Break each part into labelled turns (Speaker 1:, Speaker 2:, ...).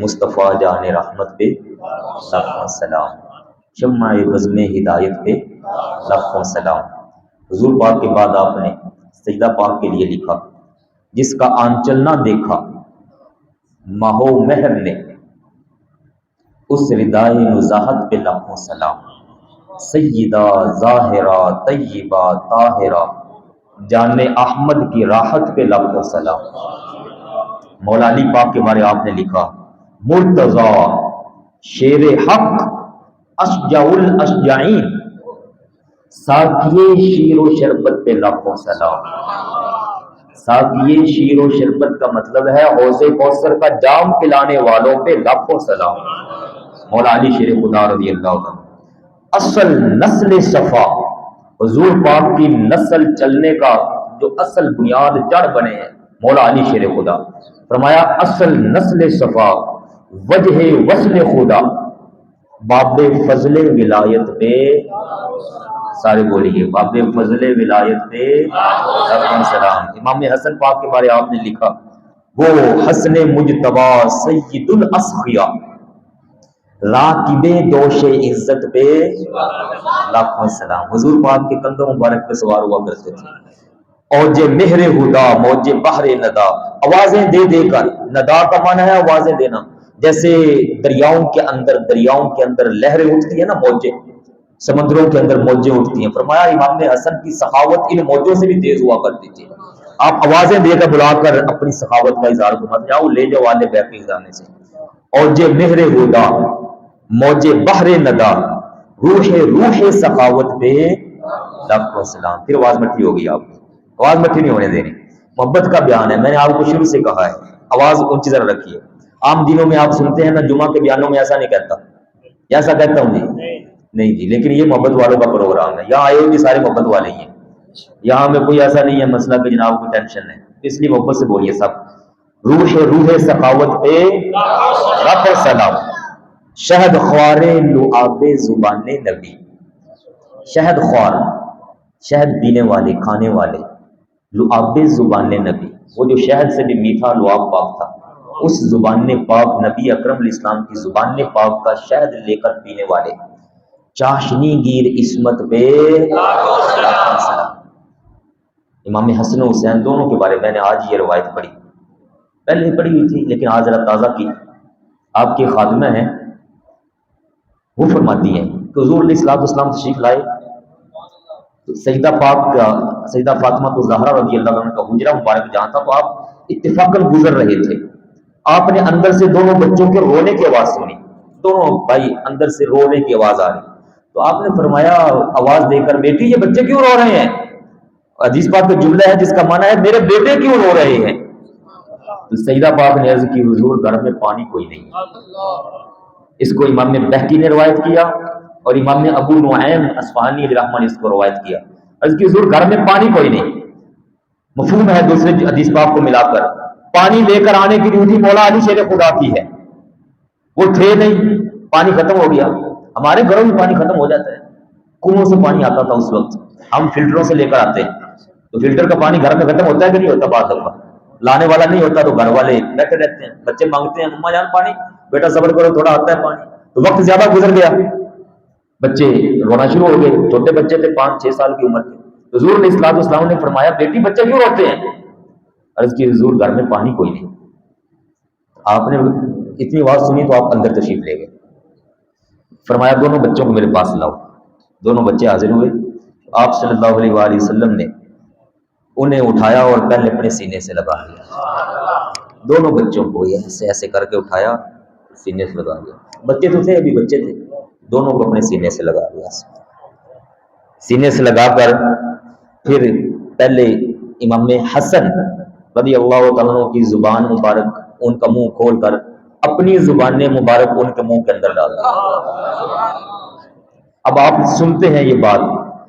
Speaker 1: مصطفیٰ جان رحمت پہ لاکھوں سلام، شمع بزم ہدایت پہ لاکھوں سلام۔ حضور پاک کے بعد آپ نے سجدہ پاک کے لیے لکھا، جس کا آنچل نہ دیکھا ماہ و مہر نے، اس ردائے نزاہت پہ لاکھوں سلام۔ سیدہ ظاہرہ طیبہ طاہرہ جان احمد کی راحت پہ لاکھوں سلام۔ مولا علی پاک کے بارے آپ نے لکھا، مرتضی شیر حق اشجع الاشجعین، ساقیے شیر و شربت پہ لاکھوں سلام۔ ساقیے شیر و شربت کا مطلب ہے حوض کوثر کا جام پلانے والوں پہ لاکھوں سلام۔ مولا علی شیر خدا رضی اللہ عنہ، اصل نسل صفا، حضور پاک کی نسل چلنے کا جو اصل بنیاد جڑ بنے ہیں مولا علی شیر خدا، فرمایا اصل نسل صفا وجہ وصل خدا، باب فضل ولایت پہ، سارے بولیے باب فضل ولایت پہ لاکھوں سلام۔ امام حسن پاک کے بارے آپ نے لکھا، وہ حسن مجتبی سید الاسخیا، راکب دوش عزت پہ لاکھوں سلام۔ حضور پاک کے کندھوں مبارک پہ سوار ہوا کرتے تھے۔ اوج مہر ہدا موج بحر ندا، آوازیں دے دے کر، ندا کا معنی ہے آوازیں دینا، جیسے دریاؤں کے اندر لہریں اٹھتی ہیں نا، موجیں، سمندروں کے اندر موجیں اٹھتی ہیں، فرمایا امام حسن کی سخاوت ان موجوں سے بھی تیز ہوا کرتی تھی۔ آپ آوازیں دے کر بلا کر اپنی سخاوت کا اظہار فرماتے، جاؤ لے جاؤ والے بیقی خزانے سے۔ اوج مہر ہدا موج بحر ندا، روح سخاوت پہ لاکھوں سلام۔ پھر آواز مٹھی ہوگی، آپ آواز مٹھی نہیں ہونے دینی، محبت کا بیان ہے۔ میں نے آپ کو شروع سے کہا ہے آواز اونچی ذرا رکھیے۔ عام دنوں میں آپ سنتے ہیں نا، جمعہ کے بیانوں میں ایسا نہیں کہتا، ایسا کہتا ہوں جی نہیں جی، لیکن یہ محبت والوں کا پروگرام ہے، یہاں آئے ہوئے سارے محبت والے ہی ہیں، یہاں میں کوئی ایسا نہیں ہے مسئلہ کہ جناب کو ٹینشن ہے، اس لیے محبت سے بولیے سب۔ روح سخاوت پہ لاکھوں سلام۔ شہد خوار لعاب زبان نبی، شہد خوار، شہد پینے والے، کھانے والے، لعاب زبان نبی، وہ جو شہد سے بھی میٹھا لعاب پاک تھا، اس زبان پاک نبی اکرم علیہ السلام کی زبان پاک کا شہد لے کر پینے والے، چاشنی گیر عصمت پہ لاکھوں سلام۔ امام حسن و حسین دونوں کے بارے میں نے آج یہ روایت پڑھی، پہلے پڑھی ہوئی تھی لیکن آج ذرا تازہ کی۔ آپ کے خادمہ ہیں، وہ فرماتی ہیں کہ حضور علیہ السلام تشریف لائے تو سیدہ پاک کا، سیدہ فاطمہ الزہرا رضی اللہ عنہ کا حجرہ مبارک جہاں تھا، تو آپ اتفاقاً گزر رہے تھے، آپ نے اندر سے دونوں بچوں کے رونے کی آواز سنی، دونوں بھائی اندر سے رونے کی آواز آ رہی، تو آپ نے فرمایا آواز دے کر، بیٹی یہ بچے کیوں رو رہے ہیں؟ حدیث پاک کا جملہ ہے جس کا معنی ہے میرے بیٹے کیوں رو رہے ہیں؟ تو سیدہ پاک نے عرض کی، حضور گھر میں پانی کوئی نہیں۔ اس کو امام بہقی نے روایت کیا اور امام ابو نعیم اصفہانی علیہ رحمہ نے اس کو روایت کیا، عرض کی حضور گھر میں پانی کوئی نہیں۔ مفہوم ہے دوسرے حدیث پاک کو ملا کر، پانی لے کر آنے کی ڈیوٹی مولا علی شیر خدا کی ہے، وہ تھے نہیں، پانی ختم ہو گیا۔ ہمارے گھروں میں پانی ختم ہو جاتا ہے، کنویں سے پانی آتا تھا اس وقت، ہم فلٹروں سے لے کر آتے ہیں، تو فلٹر کا پانی گھر میں ختم ہوتا ہے کہ نہیں ہوتا؟ بعض دفعہ لانے والا نہیں ہوتا تو گھر والے بیٹھے رہتے ہیں، بچے مانگتے ہیں مما جان پانی، بیٹا صبر کرو تھوڑا آتا ہے پانی، تو وقت زیادہ گزر گیا، بچے رونا شروع ہو گئے، چھوٹے بچے تھے 5-6 سال کی عمر کے۔ حضور علیہ السلام نے فرمایا بیٹی بچے کیوں روتے ہیں؟ عرض کی حضور گھر میں پانی کوئی نہیں۔ آپ نے اتنی آواز سنی تو آپ اندر تشریف لے گئے، فرمایا دونوں بچوں کو میرے پاس لاؤ۔ دونوں بچے حاضر ہوئے، آپ صلی اللہ علیہ وآلہ وسلم نے انہیں اٹھایا اور پہلے اپنے سینے سے لگا دیا، دونوں بچوں کو ایسے ایسے کر کے اٹھایا، سینے سے لگا دیا، بچے تو تھے ابھی بچے تھے، دونوں کو اپنے سینے سے لگا دیا، سینے سے لگا کر پھر پہلے امام حسن رضی اللہ تعالیٰ عنہ کی زبان مبارک، ان کا منہ کھول کر اپنی زبان مبارک ان کے منہ کے اندر ڈال دیا۔ اب آپ سنتے ہیں یہ بات،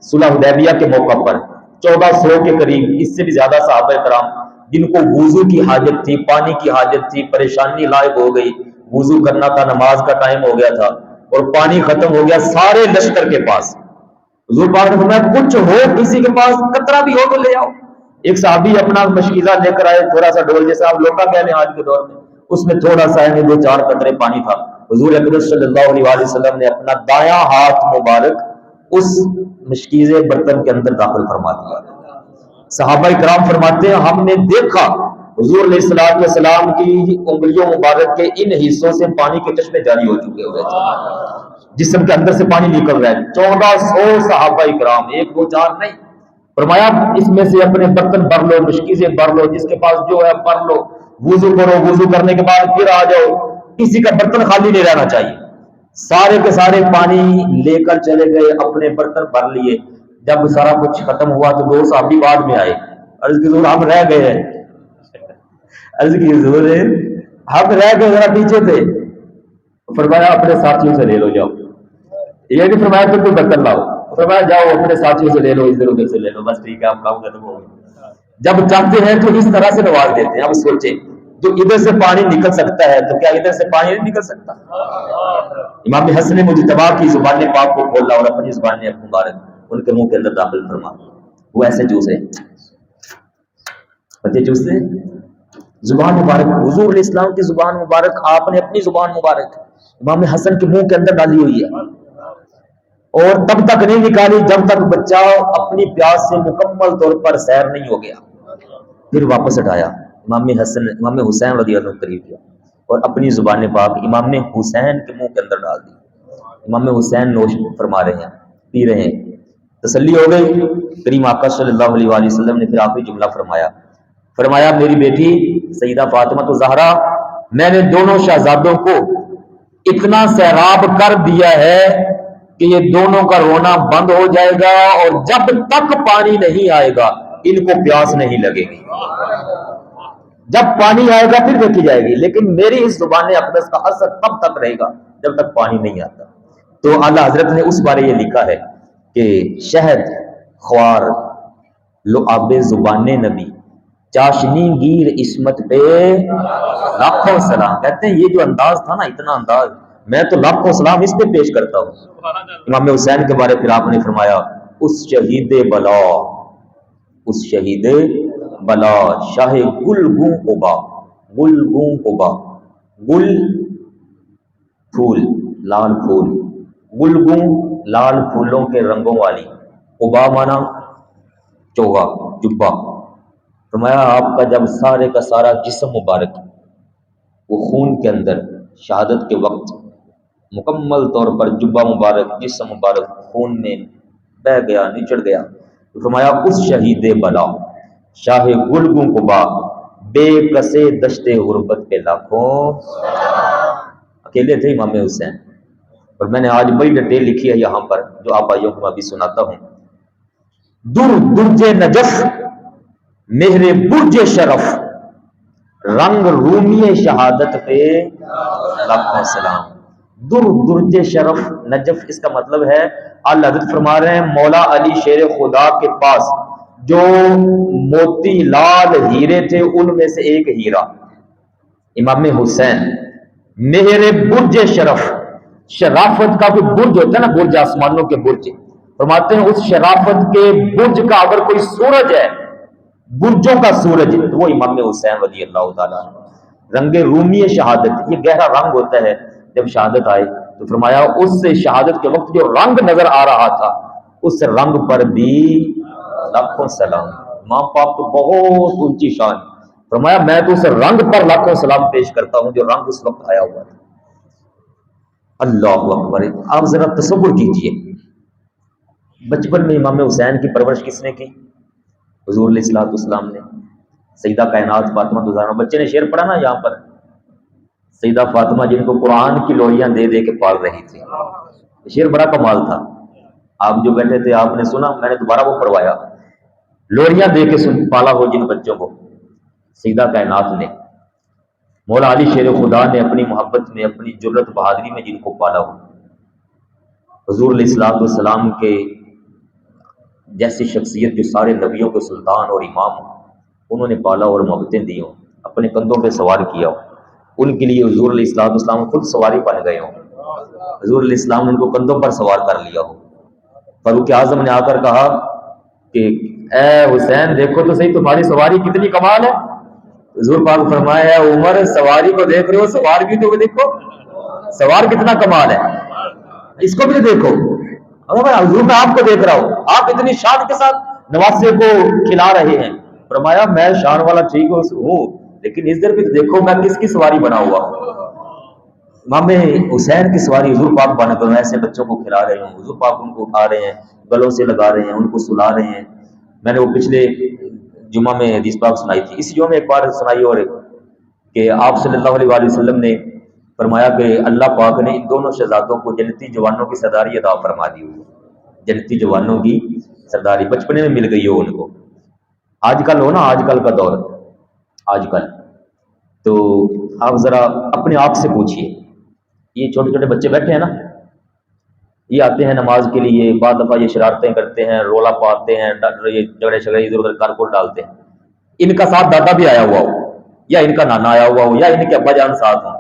Speaker 1: صلح حدیبیہ کے موقع پر 1400 کے قریب، اس سے بھی زیادہ صحابہ کرام جن کو وضو کی حاجت تھی، پانی کی حاجت تھی، پریشانی لاحق ہو گئی، وضو کرنا تھا، نماز کا ٹائم ہو گیا تھا اور پانی ختم ہو گیا، سارے لشکر کے پاس حضور پاک نے فرمایا کچھ ہو کسی کے پاس قطرہ بھی ہو تو لے آؤ۔ ایک صحابی اپنا مشکیزہ لے کر آئے، تھوڑا سا ڈول جیسا آپ لوٹا کہہ لیں آج کے دور میں، اس میں تھوڑا سا یعنی 2-4 قطرے پانی تھا. حضور اکرم صلی اللہ علیہ وسلم نے اپنا دایاں ہاتھ مبارک اس مشکیزے برتن کے اندر داخل فرما دیا. صحابہ کرام فرماتے ہیں ہم نے دیکھا حضور علیہ السلام کی انگلیوں مبارک کے ان حصوں سے پانی کے چشمے جاری ہو چکے ہوئے تھے، جسم کے اندر سے پانی نکل رہا ہے. 1400 صحابہ کرام، 1 2 4 نہیں. فرمایا اس میں سے اپنے برتن بھر لو، مشکیزیں بھر لو، جس کے پاس جو ہے بھر لو، وضو کرو، وضو کرنے کے بعد پھر آ جاؤ، کسی کا برتن خالی نہیں رہنا چاہیے. سارے کے سارے پانی لے کر چلے گئے، اپنے برتن بھر لیے. جب سارا کچھ ختم ہوا تو 2 صحابی بعد میں آئے، عرض کی حضور ہم رہ گئے ہیں، عرض کی حضور ہم رہ گئے، ذرا پیچھے تھے. فرمایا اپنے ساتھیوں سے لے لو جاؤ. یہ نہیں فرمایا تم کوئی برتن لاؤ، فرمایا جاؤ اپنے ساتھیوں سے لے لو، ادھر ادھر سے لے لو، بس ٹھیک ہے آپ کام ختم ہو گیا. جب چاہتے ہیں تو اس طرح سے نواز دیتے ہیں. اب سوچیں جو ادھر سے پانی نکل سکتا ہے تو کیا ادھر سے پانی نہیں نکل سکتا؟ امام حسن مجتبی کی زبان پاک کو کھولا اور اپنی زبان مبارک ان کے منہ کے اندر داخل فرما. وہ ایسے چوسے بچے چوستے زبان مبارک، حضور علیہ السلام کی زبان مبارک آپ نے اپنی زبان مبارک امام حسن کے منہ کے اندر ڈالی ہوئی ہے، اور تب تک نہیں نکالی جب تک بچہ اپنی پیاس سے مکمل طور پر سیر نہیں ہو گیا. پھر واپس ہٹایا، امام حسین رضی اللہ عنہ قریب کیا اور اپنی زبان پاک امام حسین کے منہ کے اندر ڈال دی. امام حسین نوش فرما رہے ہیں، پی رہے ہیں، تسلی ہو گئی. کریم آقا صلی اللہ علیہ وآلہ وسلم نے پھر آخری جملہ فرمایا میری بیٹی سیدہ فاطمہ زہرا، میں نے دونوں شہزادوں کو اتنا سیراب کر دیا ہے کہ یہ دونوں کا رونا بند ہو جائے گا، اور جب تک پانی نہیں آئے گا ان کو پیاس نہیں لگے گی. جب پانی آئے گا پھر دیکھی جائے گی، لیکن میری اس زبان اقدس کا اثر تب تک رہے گا جب تک پانی نہیں آتا. تو اعلیٰ حضرت نے اس بارے یہ لکھا ہے کہ شہد خوار لعاب زبان نبی چاشنی گیر عصمت پہ لاکھوں سلام. کہتے ہیں یہ جو انداز تھا نا، اتنا انداز، میں تو لاکھوں سلام اس پہ پیش کرتا ہوں. امام حسین کے بارے پھر آپ نے فرمایا اس شہید بلا، اس شہید بلا شاہ گلگوں قبا، گلگوں قبا، گل پھول، لال پھول، گلگوں لال پھولوں کے رنگوں والی، قبا مانا چوغا، جبہ. فرمایا آپ کا جب سارے کا سارا جسم مبارک وہ خون کے اندر شہادت کے وقت مکمل طور پر جبہ مبارک، جسم مبارک خون میں بہ گیا، نچڑ گیا، تو فرمایا اس شہید بلا شاہ گلگوں قبا بے کسے دشتے غربت پہ لاکھوں. اکیلے تھے امام حسین، اور میں نے آج بڑی ڈیٹیل لکھی ہے یہاں پر جو آپ بھائیوں کو میں ابھی سناتا ہوں. درج نجف مہر برج شرف رنگ رومی شہادت پہ لاکھوں سلام. درج شرف نجف، اس کا مطلب ہے اللہ حضرت فرما رہے ہیں مولا علی شیر خدا کے پاس جو موتی لال ہیرے تھے ان میں سے ایک ہیرا امام حسین. مہر برج شرف، شرافت کا کوئی برج ہوتا ہے نا، برج آسمانوں کے برج، فرماتے ہیں اس شرافت کے برج کا اگر کوئی سورج ہے، برجوں کا سورج، تو وہ امام حسین رضی اللہ تعالیٰ. رنگ رومی شہادت، یہ گہرا رنگ ہوتا ہے جب شہادت آئے. تو فرمایا اس سے شہادت کے وقت جو رنگ نظر آ رہا تھا اس رنگ پر بھی لاکھوں سلام. ماں باپ تو بہت اونچی شان. فرمایا میں تو اس رنگ پر لاکھوں سلام پیش کرتا ہوں جو رنگ اس وقت آیا ہوا تھا. اللہ اکبر. آپ ذرا تصور کیجئے بچپن میں امام حسین کی پرورش کس نے کی؟ حضور علیہ السلام نے. سیدہ کائنات فاطمہ زہرا، بچے نے شعر پڑھا نا یہاں پر، سیدہ فاطمہ جن کو قرآن کی لوریاں دے دے کے پال رہی تھی. شعر بڑا کمال تھا. آپ جو بیٹھے تھے آپ نے سنا، میں نے دوبارہ وہ پڑھوایا. لوریاں دے کے پالا ہو جن بچوں کو سیدہ کائنات نے، مولا علی شیر خدا نے اپنی محبت میں، اپنی جرت بہادری میں جن کو پالا ہو. حضور علیہ السلام کے جیسی شخصیت جو سارے نبیوں کے سلطان اور امام ہو، انہوں نے پالا اور محبتیں دی ہوں، اپنے کندھوں پہ سوار کیا ہو. ان کے لیے حضور علیہ السلام خود سواری بن گئے ہوں. حضور علیہ السلام نے ان کو کندھوں پر سوار کر لیا ہو. فاروق اعظم نے آ کر کہا کہ اے حسین دیکھو تو صحیح تمہاری سواری کتنی کمال ہے. حضور پاک فرمایا ہے عمر سواری کو دیکھ رہے ہو، سوار بھی تو دیکھو، سوار کتنا کمال ہے، اس کو بھی دیکھو۔ اگر حضور میں آپ کو دیکھ رہا ہوں، آپ اتنی شان کے ساتھ نواسے کو کھلا رہے ہیں، فرمایا میں شان والا ٹھیک ہوں، لیکن اس در بھی تو دیکھو میں کس کی سواری بنا ہوا ہوں۔ امام حسین کی سواری حضور پاک بن کر ایسے بچوں کو کھلا رہے ہیں، حضور پاک ان کو اٹھا رہے ہیں، گلوں سے لگا رہے ہیں، ان کو سلا رہے ہیں۔ میں نے وہ پچھلے جمعہ میں حدیث پاک سنائی تھی، اسی جمعہ میں ایک بار سنائی، اور کہ آپ صلی اللہ علیہ وآلہ وسلم نے فرمایا کہ اللہ پاک نے ان دونوں شہزادوں کو جنتی جوانوں کی سرداری عطا فرما دی ہوئی ہے، جنتی جوانوں کی سرداری بچپنے میں مل گئی ہو ان کو۔ آج کل ہو نا، آج کل کا دور، آج کل تو آپ ذرا اپنے آپ سے پوچھئے، یہ چھوٹے چھوٹے بچے بیٹھے ہیں نا، یہ آتے ہیں نماز کے لیے، بعض دفعہ یہ شرارتیں کرتے ہیں، رولا پاتے ہیں، یہ جھگڑے شگڑے ادھر ادھر کارکٹ ڈالتے ہیں، ان کا ساتھ دادا بھی آیا ہوا ہو، یا ان کا نانا آیا ہوا ہو، یا ان کے ابا جان ساتھ ہوں،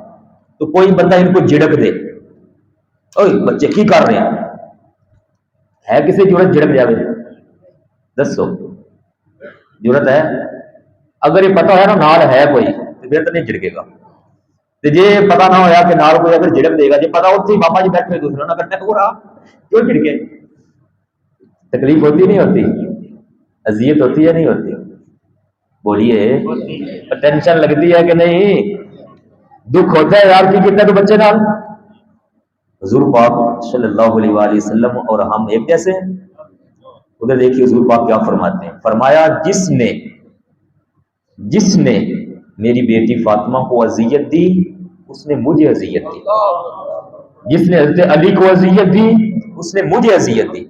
Speaker 1: تو کوئی بندہ ان کو جھڑک دے، اوئے بچے کی کر رہے ہیں، ہے کسی ضرورت جھڑک جاوے؟ دسو ضرورت ہے؟ اگر یہ پتا ہے نا نال ہے کوئی تو پھر تو نہیں جھڑکے گا، تو جی پتا نہ ہویا کہ نال کوئی اگر جھڑک دے گا، جی پتا ہوتی بابا جی بیٹھے دوسرے نہ کرتے ہو رہا کیوں جھڑکے؟ تکلیف ہوتی نہیں ہوتی؟ اذیت ہوتی ہے نہیں ہوتی؟ بولیے، ٹینشن لگتی ہے کہ نہیں؟ دکھ ہوتا ہے یار کی کتنے تو بچے نال۔ حضور پاک صلی اللہ علیہ وآلہ وسلم اور ہم ایک جیسے ہیں؟ ادھر دیکھیے حضور پاک کیا فرماتے ہیں، فرمایا جس نے میری بیٹی فاطمہ کو اذیت دی اس نے مجھے اذیت دی، جس نے حضرت علی کو اذیت دی اس نے مجھے اذیت دی،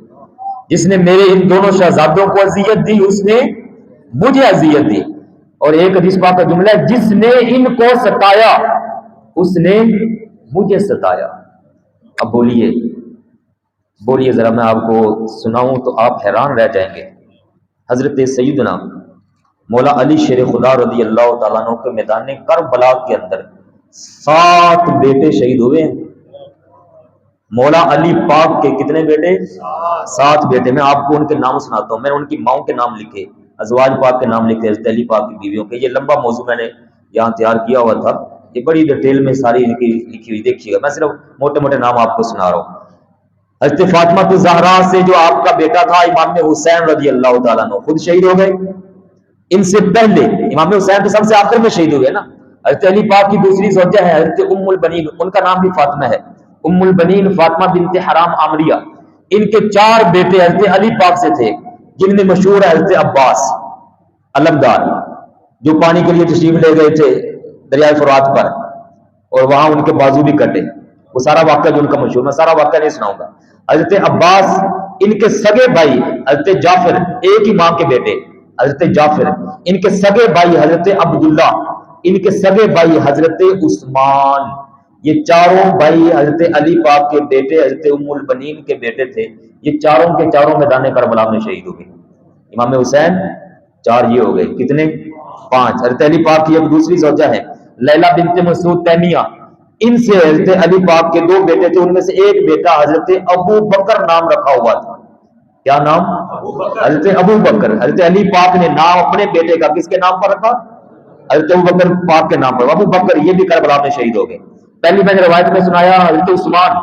Speaker 1: جس نے میرے ان دونوں شہزادوں کو اذیت دی اس نے مجھے اذیت دی۔ اور ایک حدیث پاک کا جملہ ہے، جس نے ان کو ستایا اس نے مجھے ستایا۔ اب بولیے ذرا، میں آپ کو سناؤں تو آپ حیران رہ جائیں گے۔ حضرت سیدنا مولا علی شیر خدا رضی اللہ تعالیٰ عنہ کے میدان کربلا کے اندر 7 بیٹے شہید ہوئے ہیں۔ مولا علی پاک کے کتنے بیٹے؟ 7 بیٹے۔ میں آپ کو ان کے نام سناتا ہوں، میں نے ان کی ماؤں کے نام لکھے، ازواج پاک کے نام لکھے، حضرت علی پاک کی بیویوں کے۔ یہ لمبا موضوع میں نے یہاں تیار کیا ہوا تھا، یہ بڑی ڈیٹیل میں ساری ان کی لکھی ہوئی، دیکھیے گا، میں صرف موٹے موٹے نام آپ کو سنا رہا ہوں۔ حضرت فاطمہ الزہرا سے جو آپ کا بیٹا تھا امام حسین رضی اللہ تعالیٰ عنہ، خود شہید ہو گئے۔ ان سے پہلے امام حسین تو سب سے آخر میں شہید ہوئے نا۔ حضرت علی پاک کی دوسری زوجہ ہے حضرت ام البنین، ان کا نام بھی فاطمہ ہے، ام البنین فاطمہ بنت حرام عامریہ۔ ان کے 4 بیٹے حضرت علی پاک سے تھے، جن میں مشہور ہے حضرت عباس علمدار، جو پانی کے لیے تشریف لے گئے تھے دریائے فرات پر، اور وہاں ان کے بازو بھی کٹے، وہ سارا واقعہ جو ان کا مشہور، میں سارا واقعہ نہیں سناؤں گا۔ حضرت عباس، ان کے سگے بھائی حضرت جعفر، ایک ہی ماں کے بیٹے حضرت جعفر، ان کے سگے بھائی حضرت عبداللہ، ان کے سگے بھائی حضرت عثمان، یہ چاروں بھائی حضرت علی پاک کے بیٹے حضرت ام البنین کے بیٹے تھے۔ یہ چاروں کے چاروں میدان کربلا میں شہید ہو گئے۔ امام حسین 4 یہ ہو گئے، کتنے؟ 5۔ حضرت علی پاک کی ایک دوسری زوجہ ہے لیلہ بنت مسعود تیمیہ، ان سے حضرت علی پاک کے 2 بیٹے تھے، ان میں سے ایک بیٹا حضرت ابو بکر نام رکھا ہوا تھا۔ کیا نام؟ حضرت ابو بکر۔ حضرت علی پاک نے نام اپنے بیٹے کا کس کے نام پر رکھا؟ حضرت ابو بکر پاک کے نام پر۔ ابو بکر یہ بھی کربلا میں شہید ہو گئے۔ پہلی میں نے روایت میں سنایا حضرت عثمان،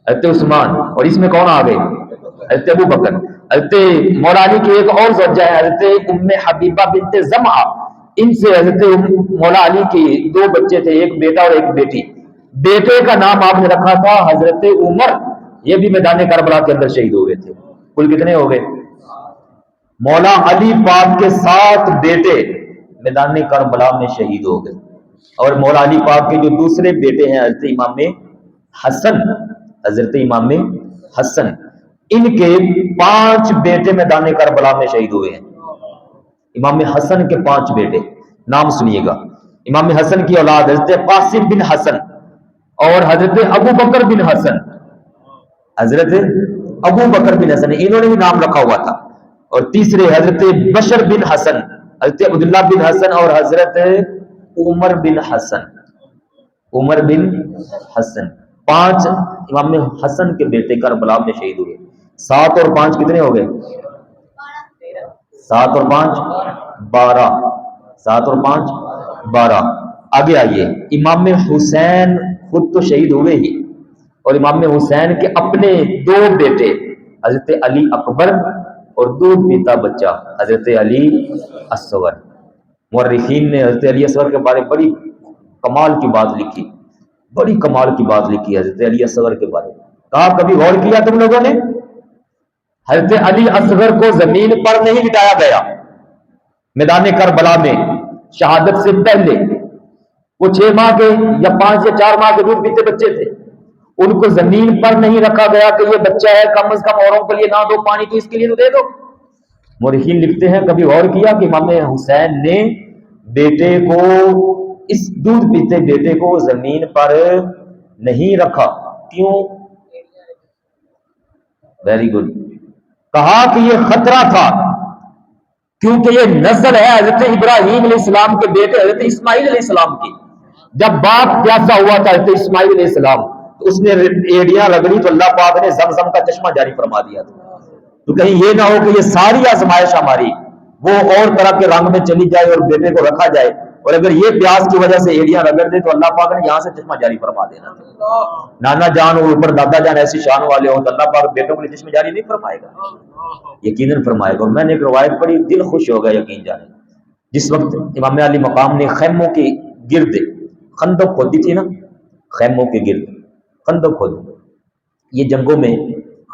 Speaker 1: حضرت عثمان، اور اس میں کون آ گئے؟ حضرت ابو بکر۔ حضرت مولا علی کی ایک اور زوجہ ہے حضرت ام حبیبہ بنت زمعہ، ان سے حضرت مولا علی کی 2 بچے تھے، ایک بیٹا اور ایک بیٹی۔ بیٹے کا نام آپ نے رکھا تھا حضرت عمر، یہ بھی میدان کربلا کے اندر شہید ہوئے تھے۔ کل کتنے ہو گئے؟ مولا علی پاک کے 7 بیٹے میدان کربلا میں شہید ہو گئے، اور مولا علی پاک کے جو دوسرے بیٹے ہیں حضرت امام حسن، حضرت امام حسن، ان کے 5 بیٹے میدان کربلا میں شہید ہوئے ہیں۔ امام حسن کے 5 بیٹے، نام سنیے گا۔ امام حسن کی اولاد حضرت قاسم بن حسن اور حضرت ابو بکر بن حسن، حضرت ابو بکر بن حسن، انہوں نے بھی نام رکھا ہوا تھا۔ اور تیسرے حضرت بشر بن حسن، حضرت عبداللہ بن حسن اور حضرت عمر بن حسن، عمر بن حسن، 5 امام حسن کے بیٹے کربلا میں شہید ہوئے۔ 7 اور 5 کتنے ہو گئے؟ 7 اور 5 12، 7 اور 5 12 آگے آئیے، امام حسین خود تو شہید ہوئے ہی، اور امام حسین کے اپنے 2 بیٹے حضرت علی اکبر اور دودھ پیتا بچہ حضرت علی اصغر۔ مورخین نے حضرت علی اصغر کے بارے بڑی کمال کی بات لکھی، بڑی کمال کی بات لکھی حضرت علی اصغر کے بارے میں۔ کہا کبھی غور کیا تم لوگوں نے؟ حضرت علی اصغر کو زمین پر نہیں لٹایا گیا، میدان کربلا میں شہادت سے پہلے وہ 6 ماہ کے یا 5 یا 4 ماہ کے دودھ پیتے بچے تھے، ان کو زمین پر نہیں رکھا گیا کہ یہ بچہ ہے، کم از کم اوروں کے لیے نہ دو پانی تو اس کے لیے تو دے دو۔ مورخین لکھتے ہیں کبھی غور کیا کہ امام حسین نے بیٹے کو، اس دودھ پیتے بیٹے کو زمین پر نہیں رکھا؟ کیوں؟ ویری گڈ، کہا کہ یہ خطرہ تھا، کیونکہ یہ نسل ہے حضرت ابراہیم علیہ السلام کے بیٹے حضرت اسماعیل علیہ السلام کی۔ جب باپ پیاسا ہوا تھا حضرت اسماعیل علیہ السلام، تو اس نے ایڑیاں رگڑی تو اللہ پاک نے زمزم کا چشمہ جاری فرما دیا تھا۔ تو کہیں یہ نہ ہو کہ یہ ساری آزمائش ہماری وہ اور طرح کے رنگ میں چلی جائے اور بیٹے کو رکھا جائے، اور اگر یہ پیاس کی وجہ سے ایڑیاں رگڑ دے تو اللہ پاک نے یہاں سے چشمہ جاری فرما دینا تھا۔ نانا جان اور اوپر دادا جان ایسی شان والے ہوں تو اللہ پاک بیٹوں کے لیے چشمہ جاری نہیں فرمائے گا؟ یقیناً فرمائے گا۔ اور میں نے ایک روایت پڑھی، دل خوش ہو گیا یقین جانے، جس وقت امام علی مقام نے خیموں کے گرد خندق کھودی تھی نا، خیموں کے گرد خندق کھودی، یہ جنگوں میں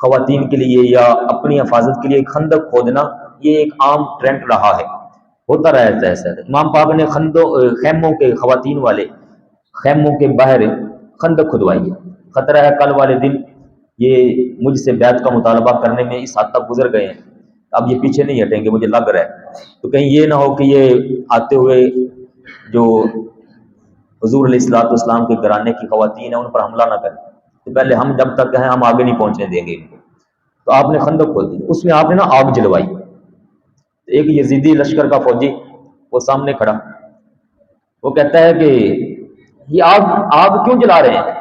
Speaker 1: خواتین کے لیے یا اپنی حفاظت کے لیے خندق کھودنا یہ ایک عام ٹرینڈ رہا ہے، ہوتا رہتا ہے ایسا۔ امام پاک نے خیموں کے خواتین والے خیموں کے باہر خندق کھدوائی ہے۔ خطرہ ہے کل والے دن یہ مجھ سے بیعت کا مطالبہ کرنے میں اس حد تک گزر گئے ہیں، اب یہ پیچھے نہیں ہٹیں گے، مجھے لگ رہا ہے۔ تو کہیں یہ نہ ہو کہ یہ آتے ہوئے جو حضور علیہ الصلوۃ والسلام کے گھرانے کی خواتین ہیں ان پر حملہ نہ کریں، تو پہلے ہم جب تک ہیں ہم آگے نہیں پہنچنے دیں گے ان کو۔ تو آپ نے خندق کھود دی، اس میں آپ نے نا آگ جلوائی۔ ایک یزیدی لشکر کا فوجی وہ سامنے کھڑا، وہ کہتا ہے کہ یہ آگ کیوں جلا رہے ہیں؟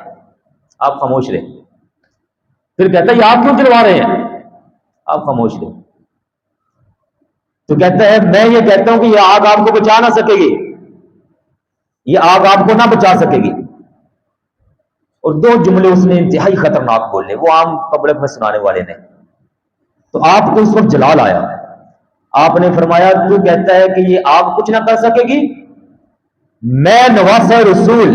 Speaker 1: آپ خاموش رہے۔ پھر کہتا ہے یہ آگ کیوں جلوا رہے ہیں؟ آپ خاموش رہے۔ تو کہتا ہے میں یہ کہتا ہوں کہ یہ آگ آپ کو بچا نہ سکے گی، یہ آگ آپ کو نہ بچا سکے گی۔ اور 2 جملے اس نے انتہائی خطرناک بولے، وہ عام پبلک میں سنانے والے نے۔ تو آپ کو اس وقت جلال آیا، آپ نے فرمایا تو کہتا ہے کہ یہ آگ کچھ نہ کر سکے گی، میں نواسہ رسول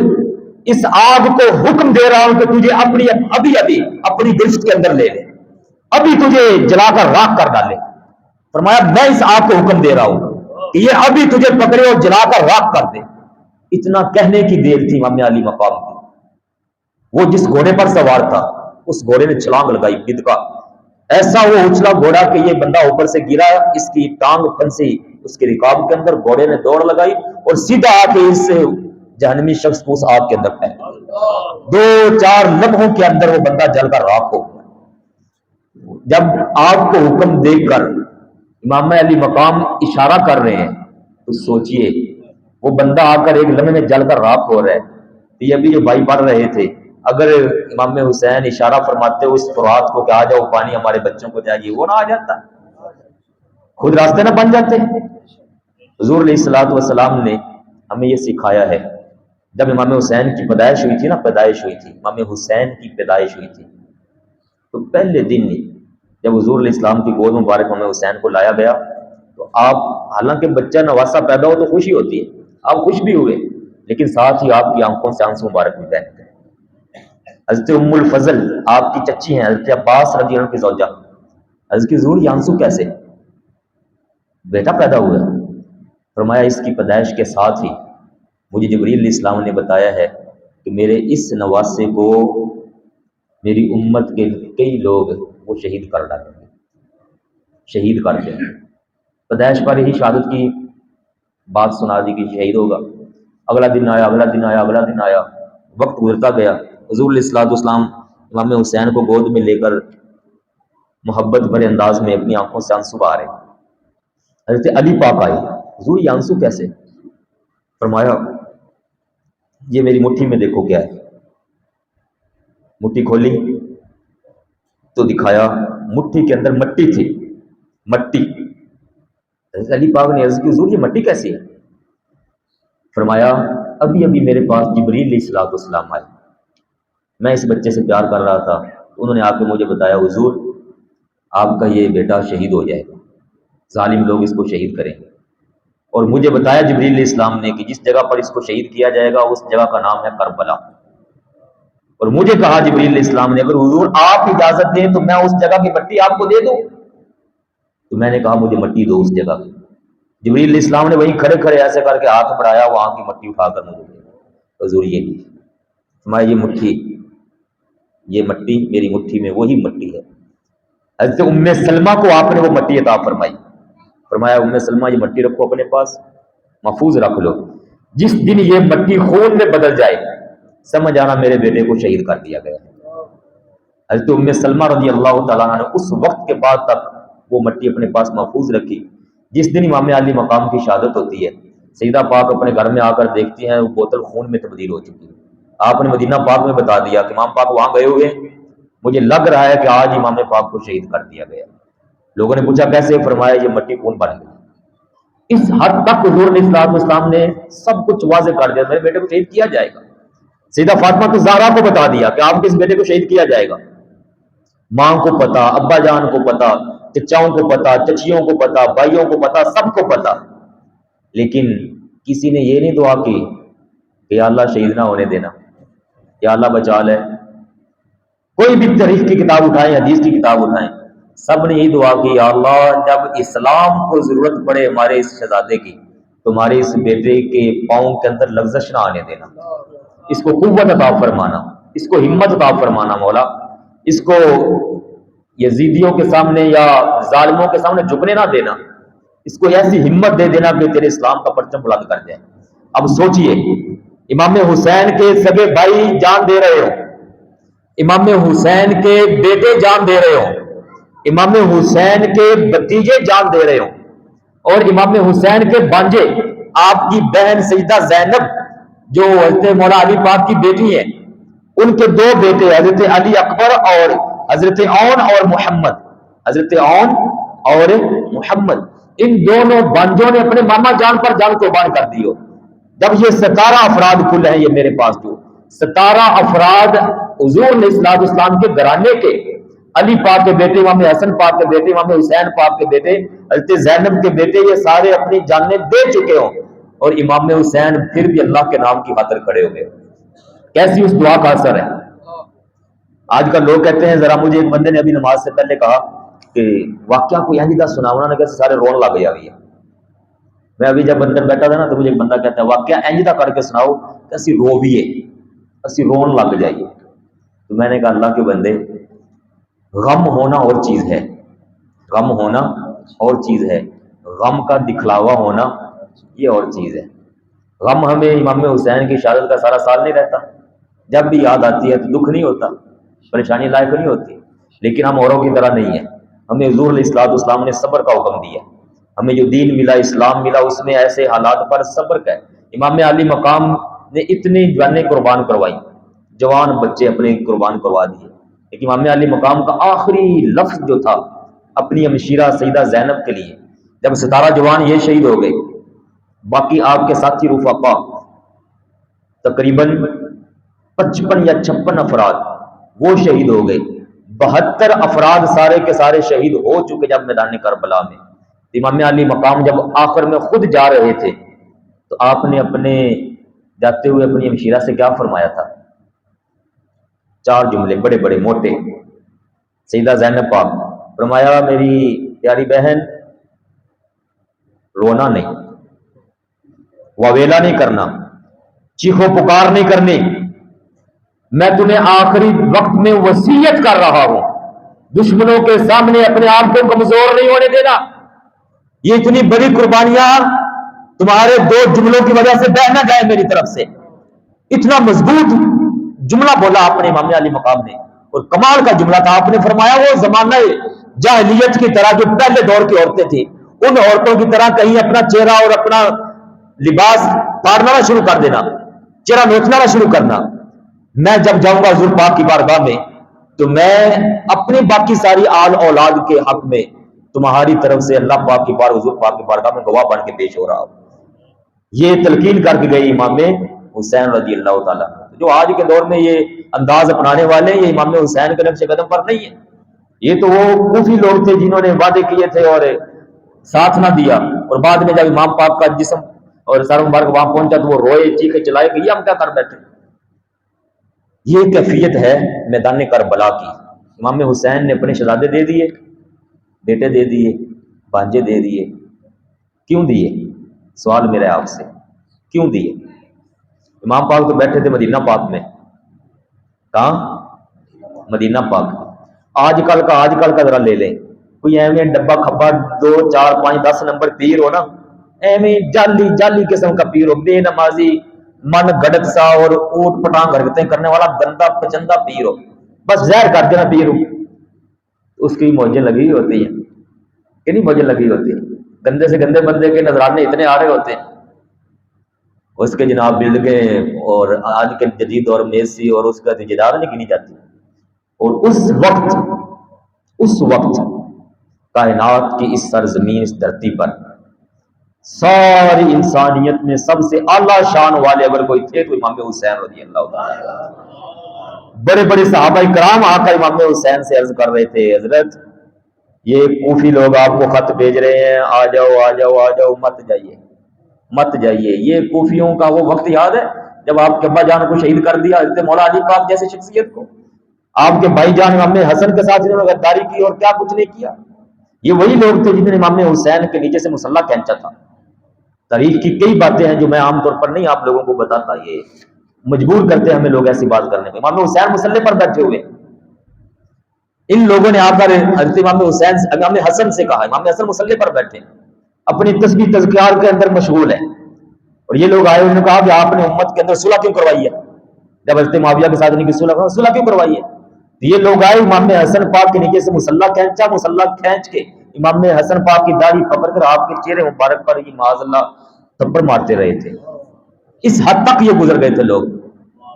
Speaker 1: اس آگ کو حکم دے رہا ہوں کہ تجھے ابھی اپنی گرفت کے اندر لے لے، ابھی تجھے جلا کر راکھ کر ڈالے۔ فرمایا میں اس آگ کو حکم دے رہا ہوں کہ یہ ابھی تجھے پکڑے اور جلا کر راکھ کر دے۔ اتنا کہنے کی دیر تھی امام علی مقام کی، وہ جس گھوڑے پر سوار تھا اس گھوڑے نے چھلانگ لگائی بد کا، ایسا وہ اچھلا گھوڑا کہ یہ بندہ اوپر سے گرا، اس کی ٹانگ پھنسی اس کے رکاب کے اندر، گھوڑے نے دوڑ لگائی اور سیدھا آ کے اس جہنمی شخص کو اس آگ کے اندر پھینک دیا۔ 2-4 لمحوں کے اندر وہ بندہ جل کر راکھ ہو گیا۔ جب آگ کو حکم دے کر امام علی مقام اشارہ کر رہے ہیں تو سوچئے وہ بندہ آ کر ایک لمحے میں جل کر راکھ ہو رہا ہے، تو یہ ابھی جو بھائی پڑھ رہے تھے اگر امام حسین اشارہ فرماتے ہو اس فرات کو کہ آ جاؤ پانی ہمارے بچوں کو چاہیے، وہ نہ آ جاتا، خود راستے نہ بن جاتے۔ حضور علیہ الصلوۃ والسلام نے ہمیں یہ سکھایا ہے، جب امام حسین کی پیدائش ہوئی تھی نا، امام حسین کی پیدائش ہوئی تھی، تو پہلے دن جب حضور علیہ السلام کی گود مبارک امام حسین کو لایا گیا تو آپ، حالانکہ بچہ نواسا پیدا ہو تو خوشی ہوتی ہے، آپ خوش بھی ہوئے، لیکن ساتھ ہی آپ کی آنکھوں سے آنسو مبارک بھی بہہ گئے۔ حضرت ام الفضل آپ کی چچی ہیں، حضرت عباس رضی اللہ عنہ کی زوجہ، حضرت کی حضور یہ آنسو کیسے؟ بیٹا پیدا ہوا۔ فرمایا اس کی پیدائش کے ساتھ ہی مجھے جبریل علیہ السلام نے بتایا ہے کہ میرے اس نواسے کو میری امت کے کئی لوگ وہ شہید کر ڈالیں گے، شہید کر دیں گے۔ پیدائش پر ہی شہادت کی بات سنا دی کہ شہید ہوگا۔ اگلا دن آیا، اگلا دن آیا، اگلا دن آیا، وقت گزرتا گیا۔ حضور علیہ الصلوۃ والسلام امام حسین کو گود میں لے کر محبت بھرے انداز میں اپنی آنکھوں سے آنسو بہا رہے۔ حضرت علی پاک آئے، حضور یہ آنسو کیسے؟ فرمایا یہ میری مٹھی میں دیکھو کیا ہے۔ مٹھی کھولی تو دکھایا مٹھی کے اندر مٹی تھی، مٹی۔ حضرت علی پاک نے عرض کی حضور یہ مٹی کیسی ہے؟ فرمایا ابھی ابھی میرے پاس جبریل علیہ السلام آئے، میں اس بچے سے پیار کر رہا تھا، انہوں نے آ کے مجھے بتایا حضور آپ کا یہ بیٹا شہید ہو جائے گا، ظالم لوگ اس کو شہید کریں گے، اور مجھے بتایا جبریل علیہ السلام نے کہ جس جگہ پر اس کو شہید کیا جائے گا اس جگہ کا نام ہے کربلا، اور مجھے کہا جبریل علیہ السلام نے اگر حضور آپ اجازت دیں تو میں اس جگہ کی مٹی آپ کو دے دوں، تو میں نے کہا مجھے مٹی دو اس جگہ کی۔ جبریل علیہ السلام نے وہیں کھڑے کھڑے ایسے کر کے ہاتھ بڑھایا، وہاں کی مٹی اٹھا کر مجھے دے، حضور یہ میں یہ مٹھی، یہ مٹی میری مٹھی میں وہی مٹی ہے۔ حضرت ام سلمہ کو آپ نے وہ مٹی عطا فرمائی، فرمایا ام سلمہ یہ مٹی رکھو اپنے پاس، محفوظ رکھ لو، جس دن یہ مٹی خون میں بدل جائے سمجھ آنا میرے بیٹے کو شہید کر دیا گیا۔ حضرت ام سلمہ رضی اللہ تعالیٰ عنہ نے اس وقت کے بعد تک وہ مٹی اپنے پاس محفوظ رکھی۔ جس دن امام علی مقام کی شہادت ہوتی ہے، سیدہ پاک اپنے گھر میں آ کر دیکھتی ہیں وہ بوتل خون میں تبدیل ہو چکی ہے۔ آپ نے مدینہ پاک میں بتا دیا کہ امام پاک وہاں گئے ہوئے، مجھے لگ رہا ہے کہ آج امام پاک کو شہید کر دیا گیا۔ لوگوں نے پوچھا کیسے؟ فرمایا یہ مٹی خون بن گئی۔ اس حد تک حضور علیہ الصلوۃ والسلام نے سب کچھ واضح کر دیا، میرے بیٹے کو شہید کیا جائے گا۔ سیدہ فاطمہ الزہرا کو بتا دیا کہ آپ کے اس بیٹے کو شہید کیا جائے گا۔ ماں کو پتا، ابا جان کو پتا، چچاؤں کو پتا، چچیوں کو پتا، بھائیوں کو پتا، سب کو پتا، لیکن کسی نے یہ نہیں دعا کی کہ یا اللہ شہید نہ ہونے دینا، یا اللہ بچا لے۔ کوئی بھی تاریخ کی کتاب اٹھائیں، حدیث کی کتاب اٹھائیں، سب نے یہی دعا کی، یا اللہ جب اسلام کو ضرورت پڑے ہمارے اس شہزادے کی، تمہارے اس بیٹے کے پاؤں کے اندر لغزش نہ آنے دینا، اس کو قوت عطا فرمانا، اس کو ہمت عطا فرمانا مولا، اس کو یزیدیوں کے سامنے یا ظالموں کے سامنے جھکنے نہ دینا، اس کو ایسی ہمت دے دینا کہ تیرے اسلام کا پرچم بلند کر جائے۔ اب سوچئے امام حسین کے سگے بھائی جان دے رہے ہو، امام حسین کے بیٹے جان دے رہے ہو، امام حسین کے بھتیجے جان دے رہے ہو، اور امام حسین کے بانجے آپ کی بہن سیدہ زینب جو حضرت مولا علی پاک کی بیٹی ہے، ان کے دو بیٹے حضرت علی اکبر اور حضرت اون اور محمد، حضرت اون اور محمد، ان دونوں بانجوں نے اپنے ماما جان پر جان قربان کر دی ہو۔ جب یہ 17 افراد کل ہیں، یہ میرے پاس جو 17 افراد حضور علیہ السلام کے گھرانے کے، علی پاک کے بیٹے، امام حسن پاک کے بیٹے، امام حسین پاک کے بیٹے، حضرت زینب کے بیٹے، یہ سارے اپنی جانیں دے چکے ہوں، اور امام حسین پھر بھی اللہ کے نام کی خاطر کھڑے ہو گئے۔ کیسی اس دعا کا اثر ہے۔ آج کل لوگ کہتے ہیں، ذرا مجھے ایک بندے نے ابھی نماز سے پہلے کہا کہ واقعہ کوئی اینجدہ سناؤنا نے کہا سارے رون لگ گیا ہوئی ہے۔ میں ابھی جب اندر بیٹھا تھا نا تو مجھے ایک بندہ کہتا ہے واقعہ اینجدہ کر کے سناؤ کہ اسی روویے، اسی رون لگ جائیے۔ تو میں نے کہا اللہ کے بندے، غم ہونا اور چیز ہے، غم ہونا اور چیز ہے، غم کا دکھلاوا ہونا یہ اور چیز ہے۔ غم ہمیں امام حسین کی شہادت کا سارا سال نہیں رہتا، جب بھی یاد آتی ہے تو دکھ نہیں ہوتا، پریشانی لائق نہیں ہوتی، لیکن ہم اوروں کی طرح نہیں ہیں۔ ہمیں حضور علیہ السلام نے صبر کا حکم دیا، ہمیں جو دین ملا، اسلام ملا، اس میں ایسے حالات پر صبر کا ہے۔ امام علی مقام نے اتنی جانیں قربان کروائی، جوان بچے اپنے قربان کروا دیے، لیکن امام علی مقام کا آخری لفظ جو تھا اپنی ہمشیرہ سیدہ زینب کے لیے، جب 17 جوان یہ شہید ہو گئے، باقی آپ کے ساتھی رفقا تقریباً 55 یا 56 افراد وہ شہید ہو گئے، 72 افراد سارے کے سارے شہید ہو چکے جب میدان کربلا میں۔ امام علی مقام جب آخر میں خود جا رہے تھے تو آپ نے اپنے جاتے ہوئے اپنی ہمشیرہ سے کیا فرمایا تھا؟ 4 جملے بڑے بڑے موٹے۔ سیدہ زینب پاک فرمایا میری پیاری بہن، رونا نہیں، واویلا نہیں کرنا، چیخو پکار نہیں کرنی، میں تمہیں آخری وقت میں وصیت کر رہا ہوں، دشمنوں کے سامنے اپنے آپ کو کمزور نہیں ہونے دینا۔ یہ اتنی بڑی قربانیاں تمہارے 2 جملوں کی وجہ سے بہ نہ جائے میری طرف سے۔ اتنا مضبوط جملہ بولا آپ نے امام علی مقام نے، اور کمال کا جملہ تھا۔ آپ نے فرمایا وہ زمانہ جاہلیت کی طرح جو پہلے دور کی عورتیں تھیں، ان عورتوں کی طرح کہیں اپنا چہرہ اور اپنا لباس پھاڑنا نہ شروع کر دینا، چہرہ نوچنا نہ شروع کرنا۔ میں جب جاؤں گا حضور پاک کی بارگاہ میں تو میں اپنی باقی ساری آل اولاد کے حق میں تمہاری طرف سے اللہ پاک کی بار حضور پاک کی بارگاہ میں گواہ بن کے پیش ہو رہا ہوں۔ یہ تلقین کر کے گئے امام حسین رضی اللہ تعالیٰ. جو آج کے دور میں یہ انداز اپنانے والے ہیں، یہ امام حسین کے نقش قدم پر نہیں ہے. یہ تو وہ کوفی لوگ تھے جنہوں نے وعدے کیے تھے اور ساتھ نہ دیا، اور بعد میں جب امام پاک کا جسم اور سر مبارک وہاں پہنچا تو وہ روئے چیخے چلائے کہ یہ ہم کیا کر بیٹھے. یہ کیفیت ہے میدان کربلا کی. امام حسین نے اپنے شہزادے دے دیے، بیٹے دے دیے، بھانجے دے دیے. کیوں دیے؟ سوال میرا ہے آپ سے، کیوں دیے؟ امام پاک تو بیٹھے تھے مدینہ پاک میں. کہاں؟ مدینہ پاک. آج کل کا ذرا لے لیں. کوئی ایویں ڈبا کھبا 2 4 5 10 نمبر پیر ہو نا، ایویں جالی قسم کا پیر ہو، بے نمازی، من گڑت سا اور اوٹ پٹانگ حرکتیں کرنے والا گندا پچندہ پیر ہو، بس زہر کر دینا پیر ہو. اس کی موجیں لگی ہوتی ہیں کہ نہیں؟ موجیں لگی ہوتی ہیں. گندے سے گندے بندے کے نذرانے اتنے آ رہے ہوتے ہیں، اس کے جناب بلڈنگیں اور آج کے جدید دور میں ایسی اور اس کا تجداد نہیں گنی جاتی. اور اس وقت کائنات کی اس سرزمین، اس دھرتی پر ساری انسانیت میں سب سے اعلیٰ شان والے اگر کوئی تھے تو امام حسین رضی اللہ تعالیٰ. بڑے بڑے صحابہ کرام آ کر امام حسین سے عرض کر رہے تھے، حضرت یہ کوفی لوگ آپ کو خط بھیج رہے ہیں، آ جاؤ آ جاؤ آ جاؤ، مت جائیے. یہ کوفیوں کا وہ وقت یاد ہے جب آپ کے ابا جان کو شہید کر دیا، حضرت مولا علی پاک جیسے شخصیت کو. آپ کے بھائی جان امام حسن کے ساتھ انہوں نے غداری کی اور کیا کچھ نہیں کیا. یہ وہی لوگ تھے جنہوں نے امام حسین کے نیچے سے مسلح کھینچا تھا. تاریخ کی کئی باتیں ہیں جو میں عام طور پر نہیں آپ لوگوں کو بتاتا، یہ مجبور کرتے ہیں ہمیں لوگ ایسی بات کرنے پہ. امام حسین مسلح پر بیٹھے ہوئے، ان لوگوں نے آ کر حضرت امام حسن سے کہا، امام حسن مسلح پر بیٹھے اپنی تسبیح تذکار کے اندر مشغول ہیں، اور یہ لوگ آئے، انہوں نے کہا کہ آپ نے امت کے اندر صلح کیوں کروائی ہے؟ جب حضرت معاویہ کے ساتھ ان کی صلح کیوں کروائی ہے؟ یہ لوگ آئے، امام حسن پاک کے نیچے سے مسلح کھینچ کے امام حسن پاک کی داڑھی پکڑ کر آپ کے چہرے مبارک پر یہ معاذ اللہ تھپڑ مارتے رہے تھے. اس حد تک یہ گزر گئے تھے لوگ.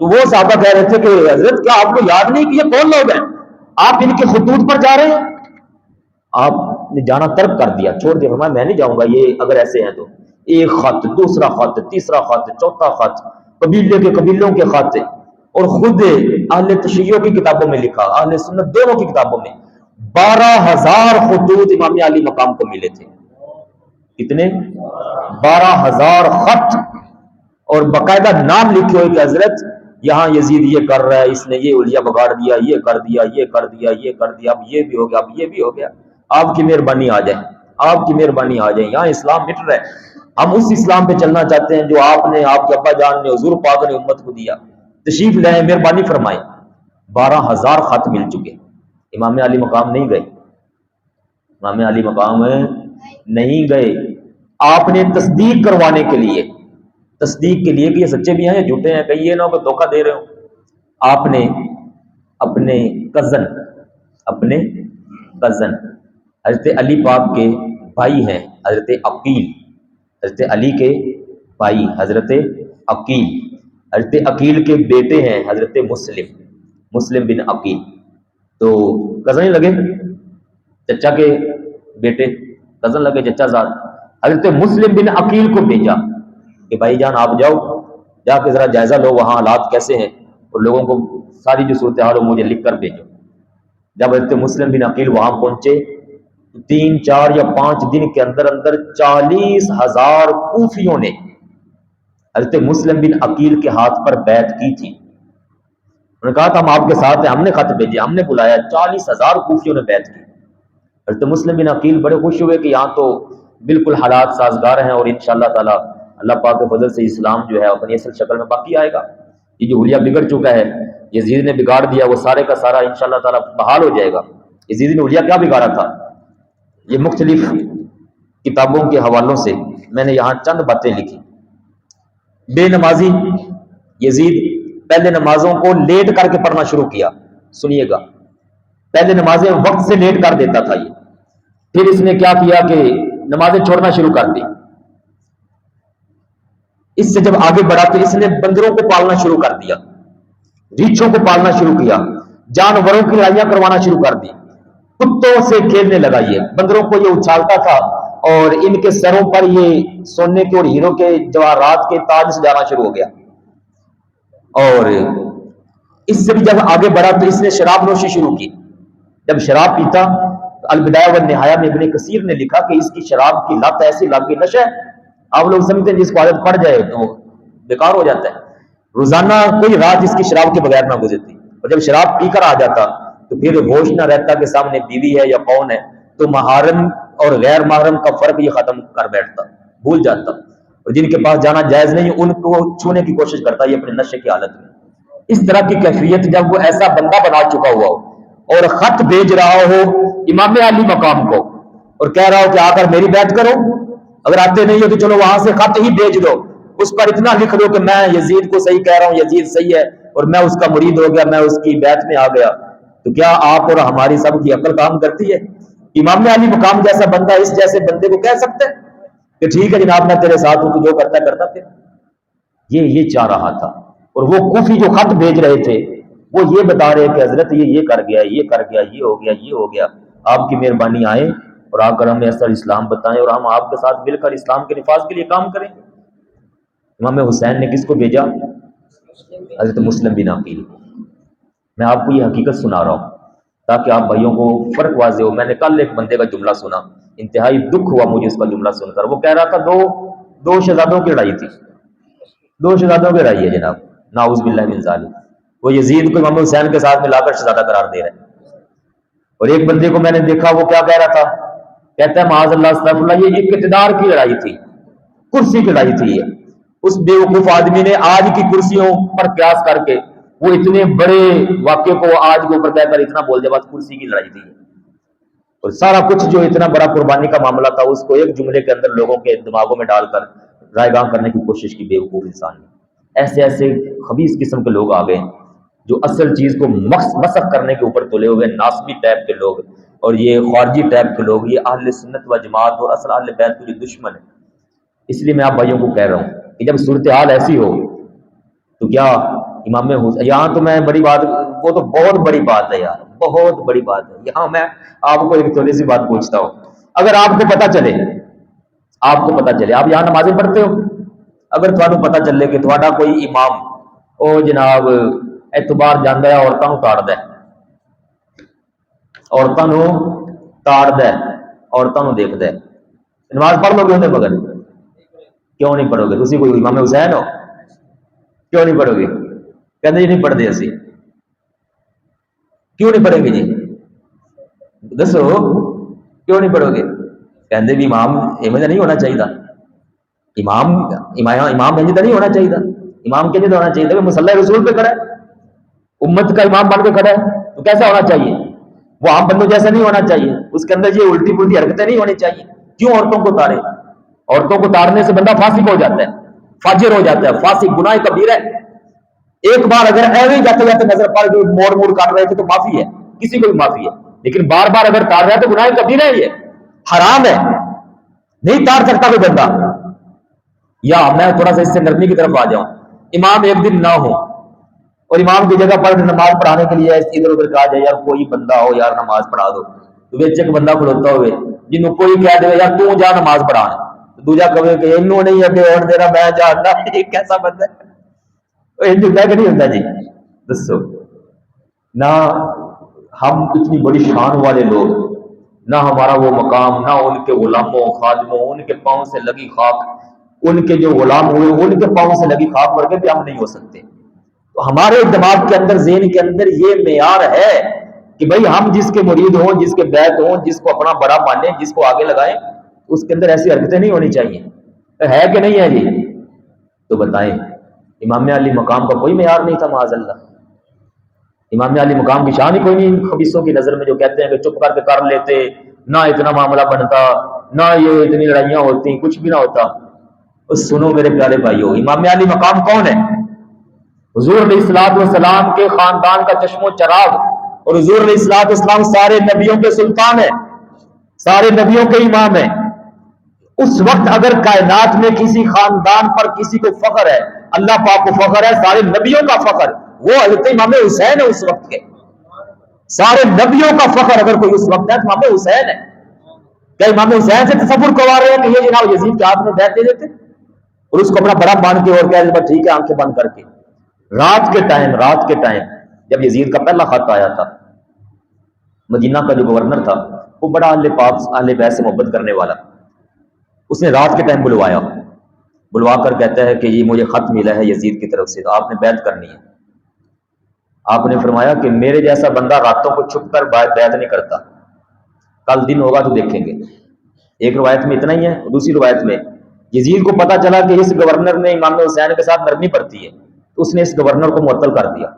Speaker 1: تو وہ صحابہ کہہ رہے تھے کہ حضرت کیا آپ کو یاد نہیں کہ یہ کون لوگ ہیں؟ آپ ان کے خطوط پر جا رہے ہیں. آپ نے جانا ترک کر دیا، چھوڑ دیا. فرمایا میں نہیں جاؤں گا، یہ اگر ایسے ہیں تو. ایک خط، دوسرا خط، تیسرا خط، چوتھا خط، قبیلوں کے خط، اور خود اہل تشیع کی کتابوں میں لکھا، اہل سنت دونوں کی کتابوں میں 12,000 خطوط امام علی مقام کو ملے تھے. کتنے؟ 12,000 خط، اور باقاعدہ نام لکھے ہوئے کہ حضرت یہاں یزید یہ کر رہا ہے، اس نے یہ اولیا بگاڑ دیا، یہ کر دیا، یہ کر دیا، یہ کر دیا، اب یہ بھی ہو گیا، اب یہ بھی ہو گیا. آپ کی مہربانی آ جائے، آپ کی مہربانی آ جائے. یہاں اسلام مٹ رہا ہے، ہم اس اسلام پہ چلنا چاہتے ہیں جو آپ نے، آپ کے ابا جان نے، حضور پاک نے امت کو دیا. تشریف لائیں، مہربانی فرمائیں. 12,000 خط مل چکے. امام علی مقام نہیں گئے، امام علی مقام نہیں گئے. آپ نے تصدیق کروانے کے لیے، کہ یہ سچے بھی ہیں یا جھوٹے ہیں، کہیں یہ نہ ہو کہ دھوکہ دے رہے ہو، آپ نے اپنے کزن حضرت علی پاک کے بھائی ہیں حضرت عقیل، حضرت علی کے بھائی حضرت عقیل، حضرت عقیل کے بیٹے ہیں حضرت مسلم بن عقیل. تو کزن ہی لگے، چچا کے بیٹے، کزن لگے، چچا زاد. حضرت مسلم بن عقیل کو بھیجا کہ بھائی جان آپ جاؤ، جا کے ذرا جائزہ لو وہاں حالات کیسے ہیں، اور لوگوں کو ساری جو صورتحال ہو مجھے لکھ کر بھیجو. جب حضرت مسلم بن عقیل وہاں پہنچے، 3 4 یا 5 دن کے اندر 40,000 کوفیوں نے حضرت مسلم بن عقیل کے ہاتھ پر بیعت کی تھی. انہوں نے کہا تھا ہم آپ کے ساتھ ہیں، ہم نے خط بھیجے، ہم نے بلایا. 40,000 کوفیوں نے بیعت کی. حضرت مسلم بن عقیل بڑے خوش ہوئے کہ یہاں تو بالکل حالات سازگار ہیں، اور انشاءاللہ تعالی اللہ پاک کے فضل سے اسلام جو ہے اپنی اصل شکل میں باقی آئے گا. یہ جو حلیہ بگڑ چکا ہے، یزید نے بگاڑ دیا، وہ سارے کا سارا انشاءاللہ تعالی بحال ہو جائے گا. یزید نے حلیہ کیا بگاڑا تھا؟ یہ مختلف کتابوں کے حوالوں سے میں نے یہاں چند باتیں لکھی. بے نمازی یزید پہلے نمازوں کو لیٹ کر کے پڑھنا شروع کیا. سنیے گا، پہلے نمازیں وقت سے لیٹ کر دیتا تھا یہ. پھر اس نے کیا کیا کہ نمازیں چھوڑنا شروع کر دی. اس سے جب آگے بڑھا تو اس نے بندروں کو پالنا شروع کر دیا، ریچھوں کو پالنا شروع کیا، جانوروں کی لڑائیاں کروانا شروع کر دی، کتوں سے کھیلنے لگا. یہ بندروں کو یہ اچھالتا تھا اور ان کے سروں پر یہ سونے کے اور ہیروں کے جواہرات کے تاج سجانا شروع ہو گیا. اور اس سے بھی جب آگے بڑھا تو اس نے شراب نوشی شروع کی. جب شراب پیتا، البدایہ والنہایہ میں ابن کثیر نے لکھا کہ اس کی شراب کی لت ایسی لگ گئی، نشہ ہے. آپ لوگ سمجھتے ہیں جس کو عادت پڑ جائے تو بیکار ہو جاتا ہے. روزانہ کوئی رات اس کی شراب کے بغیر نہ گزرتی، اور جب شراب پی کر آ جاتا تو پھر ہوش نہ رہتا کہ سامنے بیوی ہے یا کون ہے، تو محرم اور غیر محرم کا فرق یہ ختم کر بیٹھتا، بھول جاتا، اور جن کے پاس جانا جائز نہیں ان کو چھونے کی کوشش کرتا یہ اپنے نشے کی حالت میں. اس طرح کی کیفیت جب وہ ایسا بندہ بنا چکا ہوا ہو اور خط بھیج رہا ہو امام علی مقام کو اور کہہ رہا ہو کہ آ کر میری بیعت کرو، اگر آتے نہیں ہو تو چلو وہاں سے خط ہی بھیج دو، اس پر اتنا لکھ دو کہ میں یزید کو صحیح کہہ رہا ہوں، یزید صحیح ہے اور میں اس کا مرید ہو گیا، میں اس کی بیعت میں آ گیا، تو کیا آپ اور ہماری سب کی عقل کام کرتی ہے؟ امام علی مقام جیسا بندہ اس جیسے بندے کو کہہ سکتے کہ ٹھیک ہے جناب میں تیرے ساتھ ہوں، تو جو کرتا کرتا پھر. یہ چاہ رہا تھا. اور وہ کوفی جو خط بھیج رہے تھے وہ یہ بتا رہے کہ حضرت یہ کر گیا، یہ کر گیا، یہ ہو گیا، یہ ہو گیا، آپ کی مہربانی آئے اور آ کر ہمیں اصل اسلام بتائیں اور ہم آپ کے ساتھ مل کر اسلام کے نفاذ کے لیے کام کریں. امام حسین نے کس کو بھیجا؟ حضرت مسلم بن عقیل. میں آپ کو یہ حقیقت سنا رہا ہوں تاکہ آپ بھائیوں کو فرق واضح ہو. میں نے کل ایک بندے کا جملہ سنا، انتہائی دکھ ہوا مجھے اس کا جملہ سن کر. وہ کہہ رہا تھا دو شہزادوں کی لڑائی تھی، دو شہزادوں کی لڑائی ہے جناب، نعوذ باللہ من ذالک. وہ یزید کو امام حسین کے ساتھ ملا کر شہزادہ قرار دے رہے ہیں. اور ایک بندے کو میں نے دیکھا وہ کیا کہہ رہا تھا، کہتا ہے معاذ اللہ استغفر اللہ، یہ ایک اقتدار کی لڑائی تھی، کرسی کی لڑائی تھی. یہ اس بیوقوف آدمی نے آج کی کرسیوں پر قیاس کر کے وہ اتنے بڑے واقعے کو آج کے اوپر کہہ کر اتنا بول دیا بس کرسی کی لڑائی تھی. اور سارا کچھ جو اتنا بڑا قربانی کا معاملہ تھا اس کو ایک جملے کے اندر لوگوں کے دماغوں میں ڈال کر رائے گاہ کرنے کی کوشش کی بیوقوف انسان نے. ایسے ایسے خبیث قسم کے لوگ آ گئے جو اصل چیز کو مسخ کرنے کے اوپر تلے ہوئے ناسبی ٹائپ کے لوگ اور یہ خارجی ٹائپ کے لوگ، یہ اہل سنت و جماعت اور اصل اہل بیت کے جو دشمن ہیں. اس لیے میں آپ بھائیوں کو کہہ رہا ہوں کہ جب صورتحال ایسی ہو تو کیا امام حسین، یہاں تو میں بڑی بات، وہ تو بہت بڑی بات ہے یار، بہت بڑی بات ہے. یہاں میں آپ کو ایک تھوڑی سی بات پوچھتا ہوں، اگر آپ کو پتہ چلے، آپ یہاں نمازیں پڑھتے ہو، اگر تھانوں پتہ چلے کہ تھوڑا کوئی امام او جناب اعتبار جاندہ ہے عورتوں تاڑ دے، عورتوں تاڑ دے، عورتوں دیکھ دے، نماز پڑھ لو گے انہیں؟ مگر کیوں نہیں پڑھو گے؟ تسی کوئی امام حسین ہو؟ کیوں نہیں پڑھو گے؟ کہتے جی نہیں پڑھتے اسی. کیوں نہیں پڑھیں گے جی؟ دسو کیوں نہیں پڑھو گے؟ کہتے بھی امام ایویں نہیں ہونا چاہیے، امام ایویں نہیں ہونا چاہیے. امام کیسے ہونا چاہیے کہ مصلی رسول پہ کھڑا ہے، امت کا امام بن کے کھڑا ہے، تو کیسا ہونا چاہیے؟ وہ عام بندوں جیسا نہیں ہونا چاہیے، اس کے اندر یہ الٹی پلٹی حرکتیں نہیں ہونی چاہیے. کیوں عورتوں کو تاڑے؟ عورتوں کو تاڑنے سے بندہ فاسق ہو جاتا ہے، فاجر ہو جاتا ہے، فاسق گناہ کبیرہ ہے. ایک بار اگر ایویں جاتے جاتے نظر پڑ گئی موڑ کاٹ رہے تھے تو معافی ہے، کسی کو بھی معافی ہے. لیکن بار بار اگر تاڑ رہا ہے تو گناہ کبیرہ ہے، یہ حرام ہے، نہیں تاڑ سکتا کوئی بندہ. یا میں تھوڑا سا اس سے نرمی کی طرف آ جاؤں، امام ایک دن نہ ہو اور امام کی جگہ پر نماز پڑھانے کے لیے ادھر ادھر کہا جائے یار کوئی بندہ ہو یار نماز پڑھا دو، تو ایک بندہ کھلوتا ہوئے جنہوں کوئی کہہ دے یار تو جا نماز پڑھا، دوجا کہے کہ انہوں نہیں ہے کہ اور دینا میں جاننا. یہ کیسا بندہ ہے؟ ہندو کہ نہیں ہوتا جی؟ دسو نہ ہم اتنی بڑی شان والے لوگ، نہ ہمارا وہ مقام، نہ ان کے غلاموں خادموں، ان کے پاؤں سے لگی خاک، ان کے جو غلام ہوئے ان کے پاؤں سے لگی خاک پر کے بھی ہم نہیں ہو سکتے. تو ہمارے دماغ کے اندر، ذہن کے اندر یہ معیار ہے کہ بھئی ہم جس کے مرید ہوں، جس کے بیعت ہوں، جس کو اپنا بڑا مانیں، جس کو آگے لگائیں، اس کے اندر ایسی حرکتیں نہیں ہونی چاہیے. ہے کہ نہیں ہے جی؟ تو بتائیں امام علی مقام کا کوئی معیار نہیں تھا معاذ اللہ. امام علی مقام کی شان ہی کوئی نہیں خبیثوں کی نظر میں، جو کہتے ہیں کہ چپ کر کے کر لیتے، نہ اتنا معاملہ بنتا، نہ یہ اتنی لڑائیاں ہوتی، کچھ بھی نہ ہوتا. سنو میرے پیارے بھائیو، امام علی مقام کون ہے؟ حضور علیہ الصلوۃ والسلام کے خاندان کا چشم و چراغ، اور حضور علیہ الصلوۃ والسلام سارے نبیوں کے سلطان ہیں، سارے نبیوں کے امام ہیں. اس وقت اگر کائنات میں کسی خاندان پر کسی کو فخر ہے، اللہ پاک کو فخر ہے، سارے نبیوں کا فخر، وہ حضرت امام حسین ہے. اس وقت کے سارے نبیوں کا فخر اگر کوئی اس وقت ہے تو امام حسین ہے. کیا امام حسین سے تصور کروا رہے ہیں کہ یہ جناب یزید کے ہاتھ میں بیعت دے دیتے اور اس کو اپنا بڑا مان کے اور کہہ دیں ٹھیک ہے آنکھیں بند کر کے. رات کے ٹائم جب یزید کا پہلا خط آیا تھا، مدینہ کا جو گورنر تھا وہ بڑا اہل پاک اہل بیت سے محبت کرنے والا، اس نے رات کے ٹائم بلوا کر کہتا ہے کہ یہ مجھے خط ملا ہے یزید کی طرف سے، تو آپ نے بیعت کرنی ہے. آپ نے فرمایا کہ میرے جیسا بندہ راتوں کو چھپ کر بیعت نہیں کرتا، کل دن ہوگا تو دیکھیں گے. ایک روایت میں اتنا ہی ہے. دوسری روایت میں یزید کو پتا چلا کہ اس گورنر نے امام حسین کے ساتھ نرمی برتی ہے، تو اس نے اس گورنر کو معطل کر دیا.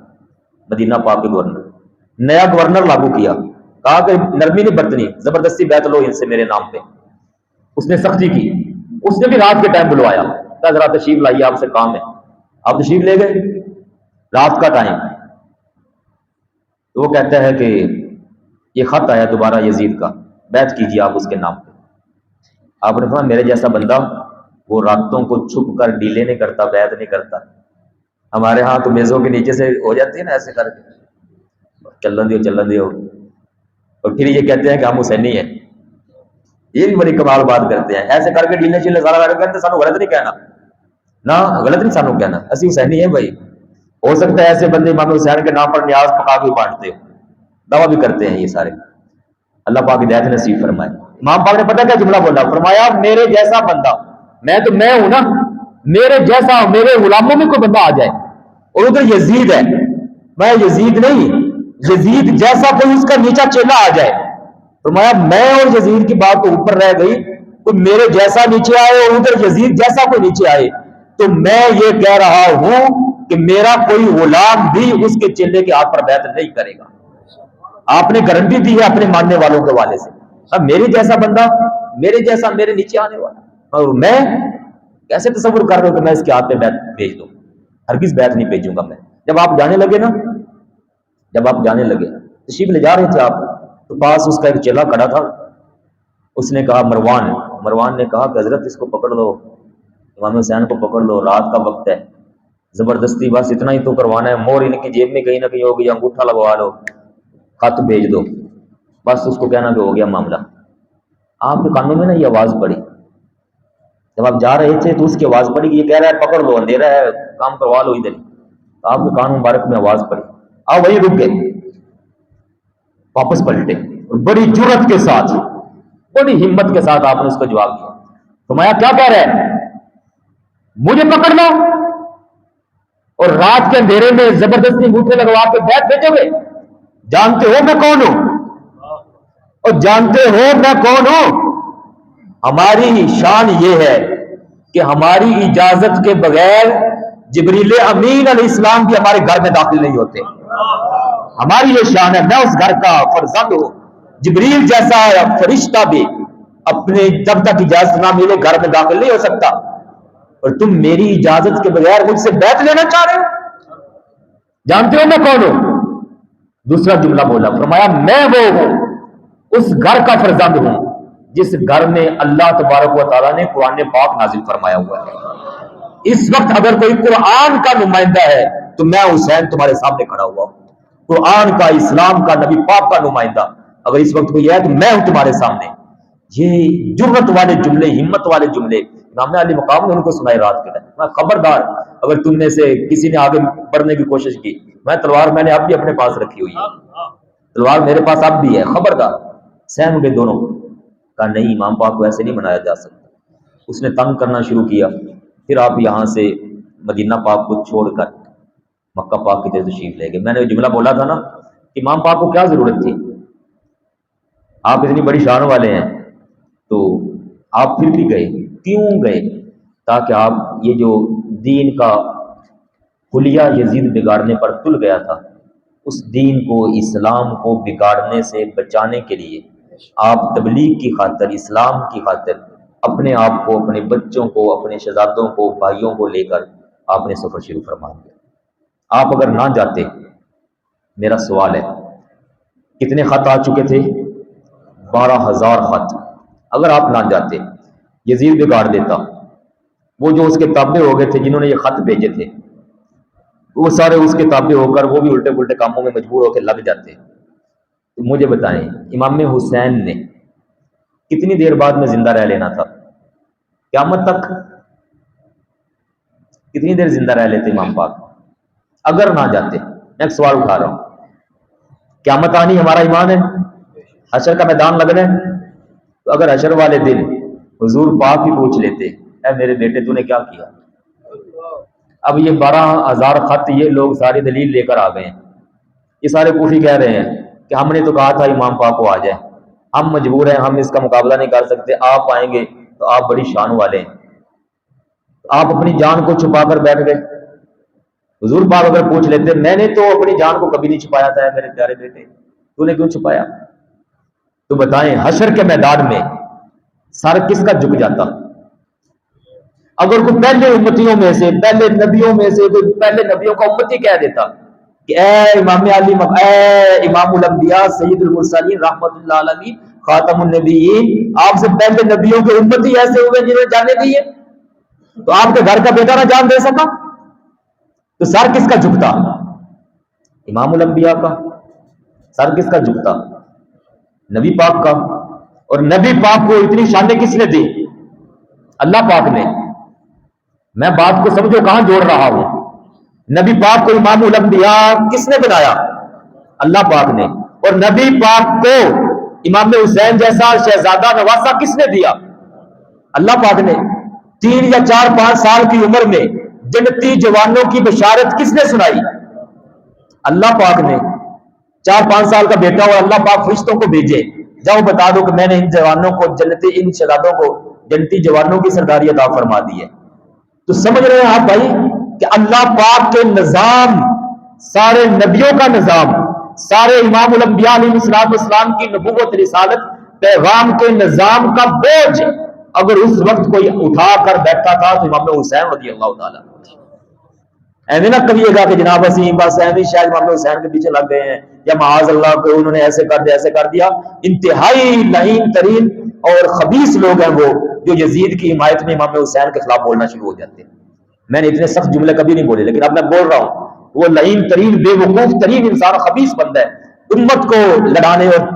Speaker 1: مدینہ پاک کے گورنر نیا گورنر لاگو کیا، کہا کہ نرمی نہیں برتنی، زبردستی بیعت لو ان سے میرے نام پہ. اس نے سختی کی. اس نے بھی رات کے ٹائم بلوایا، کہا ذرا تشریف لائیے آپ سے کام ہے. آپ تشریف لے گئے رات کا ٹائم. تو وہ کہتا ہے کہ یہ خط آیا دوبارہ یزید کا، بیعت کیجیے آپ اس کے نام پہ. آپ نے فرمایا میرے جیسا بندہ وہ راتوں کو چھپ کر ڈیلے نہیں کرتا، بیعت نہیں کرتا. ہمارے ہاں تو میزوں کے نیچے سے ہو جاتی ہے نا ایسے کر کے چلن دیو، اور پھر یہ کہتے ہیں کہ ہم حسینی ہیں. یہ بھی بڑی کمال بات کرتے ہیں، ایسے کر کے ڈیلے شیلے سارا کرتے. سانو غلط نہیں کہنا، نہ غلط نہیں سانو کہنا، اسی حسینی ہیں بھائی. ہو سکتا ہے ایسے بندے امام حسین کے نام پر نیاز پکا کے بانٹتے ہو، دعویٰ بھی کرتے ہیں یہ سارے. اللہ پاک ہدایت نصیب فرمائے. امام پاک نے پتہ کیا جملہ بولا؟ فرمایا میرے جیسا بندہ، میں تو میں ہوں نا، میرے جیسا میرے غلاموں میں کوئی بندہ آ جائے، اور ادھر یزید ہے، میں یزید نہیں، یزید جیسا کوئی اس کا نیچا چیلا آ جائے. فرمایا میں اور یزید کی بات تو اوپر رہ گئی، کوئی میرے جیسا نیچے آئے اور ادھر یزید جیسا کوئی نیچے آئے، تو میں یہ کہہ رہا ہوں کہ میرا کوئی غلام بھی اس کے چیلے کے ہاتھ پر بیعت نہیں کرے گا. آپ نے گارنٹی دی ہے اپنے ماننے والوں کے والے سے. اب میرے جیسا بندہ، میرے جیسا میرے نیچے آنے والا، اور میں کیسے تصور کر رہا ہوں کہ میں اس کے ہاتھ پہ بیعت بھیج دوں؟ ہرگز بیعت نہیں بھیجوں گا میں. جب آپ جانے لگے تشریف لے جا رہے تھے آپ، تو پاس اس کا ایک چیلا کھڑا تھا. اس نے کہا مروان نے کہا کہ حضرت اس کو پکڑ لو، امام حسین کو پکڑ لو، رات کا وقت ہے، زبردستی بس اتنا ہی تو کروانا ہے، مور ان کی جیب میں کہیں نہ کہیں ہوگی، انگوٹھا لگوا لو، خط بھیج دو، بس اس کو کہنا کہ ہو گیا معاملہ. آپ کے کانوں میں نا یہ آواز پڑی، جب آپ جا رہے تھے تو اس کی آواز پڑی کہ یہ کہہ رہا ہے پکڑ لو، اندھیرا ہے، کام کروا لو ادھر. آپ کے کان مبارک میں آواز پڑی، آپ وہی رک گئے، واپس پلٹے، اور بڑی جرت کے ساتھ، بڑی ہمت کے ساتھ آپ نے اس کو جواب دیا. فرمایا کیا کہہ رہے ہیں؟ مجھے پکڑ لو اور رات کے اندھیرے میں زبردستی انگوٹھے لگوا کے بیعت بھیجو گے؟ جانتے ہو میں کون ہوں، اور جانتے ہو میں کون ہوں. ہماری شان یہ ہے کہ ہماری اجازت کے بغیر جبریل امین علیہ السلام بھی ہمارے گھر میں داخل نہیں ہوتے. ہماری یہ شان ہے، میں اس گھر کا فرزند ہوں. جبریل جیسا فرشتہ بھی اپنے جب تک اجازت نہ ملے گھر میں داخل نہیں ہو سکتا، اور تم میری اجازت کے بغیر مجھ سے بیعت لینا چاہ رہے ہو؟ جانتے ہو میں کون ہوں؟ دوسرا جملہ بولا، فرمایا میں وہ ہوں، اس گھر کا فرزند ہوں جس گھر میں اللہ تبارک و تعالیٰ نے قرآن پاک نازل فرمایا ہوا ہے. اس وقت اگر کوئی قرآن کا نمائندہ ہے تو میں حسین تمہارے سامنے کھڑا ہوا ہوں. قرآن کا، اسلام کا، نبی پاک کا نمائندہ اگر اس وقت کوئی ہے تو میں ہوں تمہارے سامنے. یہ جرت والے جملے، ہمت والے جملے امام علی مقام نے ان کو سنائے رات کے ٹائم. میں خبردار اگر تم میں سے کسی نے آگے بڑھنے کی کوشش کی، میں تلوار میں نے اب بھی اپنے پاس رکھی ہوئی ہے، تلوار میرے پاس اب بھی ہے، خبردار. سہم گئے دونوں کا نہیں، امام پاک کو ایسے نہیں منایا جا سکتا. اس نے تنگ کرنا شروع کیا. پھر آپ یہاں سے مدینہ پاک کو چھوڑ کر مکہ پاک کی طرف تشریف لے گئے. میں نے جملہ بولا تھا نا کہ امام پاک کو کیا ضرورت تھی، آپ اتنی بڑی شان والے ہیں، تو آپ پھر بھی گئے. کیوں گئے؟ تاکہ آپ یہ جو دین کا حلیہ یزید بگاڑنے پر تل گیا تھا، اس دین کو، اسلام کو بگاڑنے سے بچانے کے لیے آپ تبلیغ کی خاطر، اسلام کی خاطر اپنے آپ کو، اپنے بچوں کو، اپنے شہزادوں کو، بھائیوں کو لے کر آپ نے سفر شروع فرما دیا. آپ اگر نہ جاتے، میرا سوال ہے کتنے خط آ چکے تھے؟ 12,000 خط. اگر آپ نہ جاتے، یزید بگاڑ دیتا. وہ جو اس کے تابع ہو گئے تھے، جنہوں نے یہ خط بھیجے تھے، وہ سارے اس کے تابع ہو کر وہ بھی الٹے پلٹے کاموں میں مجبور ہو کے لگ جاتے. تو مجھے بتائیں، امام حسین نے کتنی دیر بعد میں زندہ رہ لینا تھا؟ قیامت تک کتنی دیر زندہ رہ لیتے امام پاک اگر نہ جاتے؟ میں ایک سوال اٹھا رہا ہوں، قیامت آنی ہمارا ایمان ہے، حشر کا میدان لگنا ہے، تو اگر حشر والے دن حضور پاک ہی پوچھ لیتے اے میرے بیٹے تو نے کیا کیا؟ اب یہ 12,000 خط یہ لوگ ساری دلیل لے کر آ گئے ہیں، یہ سارے کوفی کہہ رہے ہیں کہ ہم نے تو کہا تھا امام پاک کو آ جائے، ہم مجبور ہیں، ہم اس کا مقابلہ نہیں کر سکتے، آپ آئیں گے تو آپ بڑی شان والے ہیں، آپ اپنی جان کو چھپا کر بیٹھ گئے۔ حضور پاک اگر پوچھ لیتے میں نے تو اپنی جان کو کبھی نہیں چھپایا تھا میرے پیارے بیٹے، تو نے کیوں چھپایا؟ تو بتائیں حشر کے میدان میں سر کس کا جھک جاتا؟ اگر کوئی پہلے امتیوں میں سے، پہلے نبیوں میں سے کوئی پہلے نبیوں کا امتی کہہ دیتا کہ اے امام علی، اے امام الانبیاء سید المرسلین رحمت اللہ علیہ خاتم النبیین، آپ سے پہلے نبیوں کے امتی ایسے ہوئے جنہیں جانے دیے، تو آپ کے گھر کا بیٹا نہ جان دے سکا، تو سر کس کا جھکتا؟ امام الانبیاء کا۔ سر کس کا جھکتا؟ نبی پاک کا۔ اور نبی پاک کو اتنی شانیں کس نے دی؟ اللہ پاک نے۔ میں بات کو سمجھو کہاں جوڑ رہا ہوں؟ نبی پاک کو امام الانبیاء کس نے بنایا؟ اللہ پاک نے۔ اور نبی پاک کو امام حسین جیسا شہزادہ نواسا کس نے دیا؟ اللہ پاک نے۔ 3 یا 4 5 سال کی عمر میں جنتی جوانوں کی بشارت کس نے سنائی؟ اللہ پاک نے۔ 4 5 سال کا بیٹا اور اللہ پاک فرشتوں کو بھیجے، جاؤ بتا دو کہ میں نے ان جوانوں کو جنتی، ان شہزادوں کو جنتی جوانوں کی سرداری عطا فرما دی ہے۔ تو سمجھ رہے ہیں آپ بھائی کہ اللہ پاک کے نظام، سارے نبیوں کا نظام، سارے امام الانبیاء علیہ السلام کی نبوت، رسالت، پیغام کے نظام کا بوجھ اگر اس وقت کوئی اٹھا کر بیٹھا تھا تو امام حسین رضی اللہ تعالیٰ۔ ایسے نہ کہیے گا کہ جناب وسیم بس ایسے شاید امام حسین کے پیچھے لگ گئے ہیں یا معاذ اللہ کو انہوں نے ایسے کر دیا ایسے کر دیا۔ انتہائی لعین ترین اور خبیث لوگ ہیں وہ جو یزید کی حمایت میں امام حسین کے خلاف بولنا شروع ہو جاتے ہیں۔ میں نے اتنے سخت جملے کبھی نہیں بولے، لیکن اب میں بول رہا ہوں، وہ لعین ترین بے وقوف ترین انسان خبیث بندہ ہے، امت کو لڑانے اور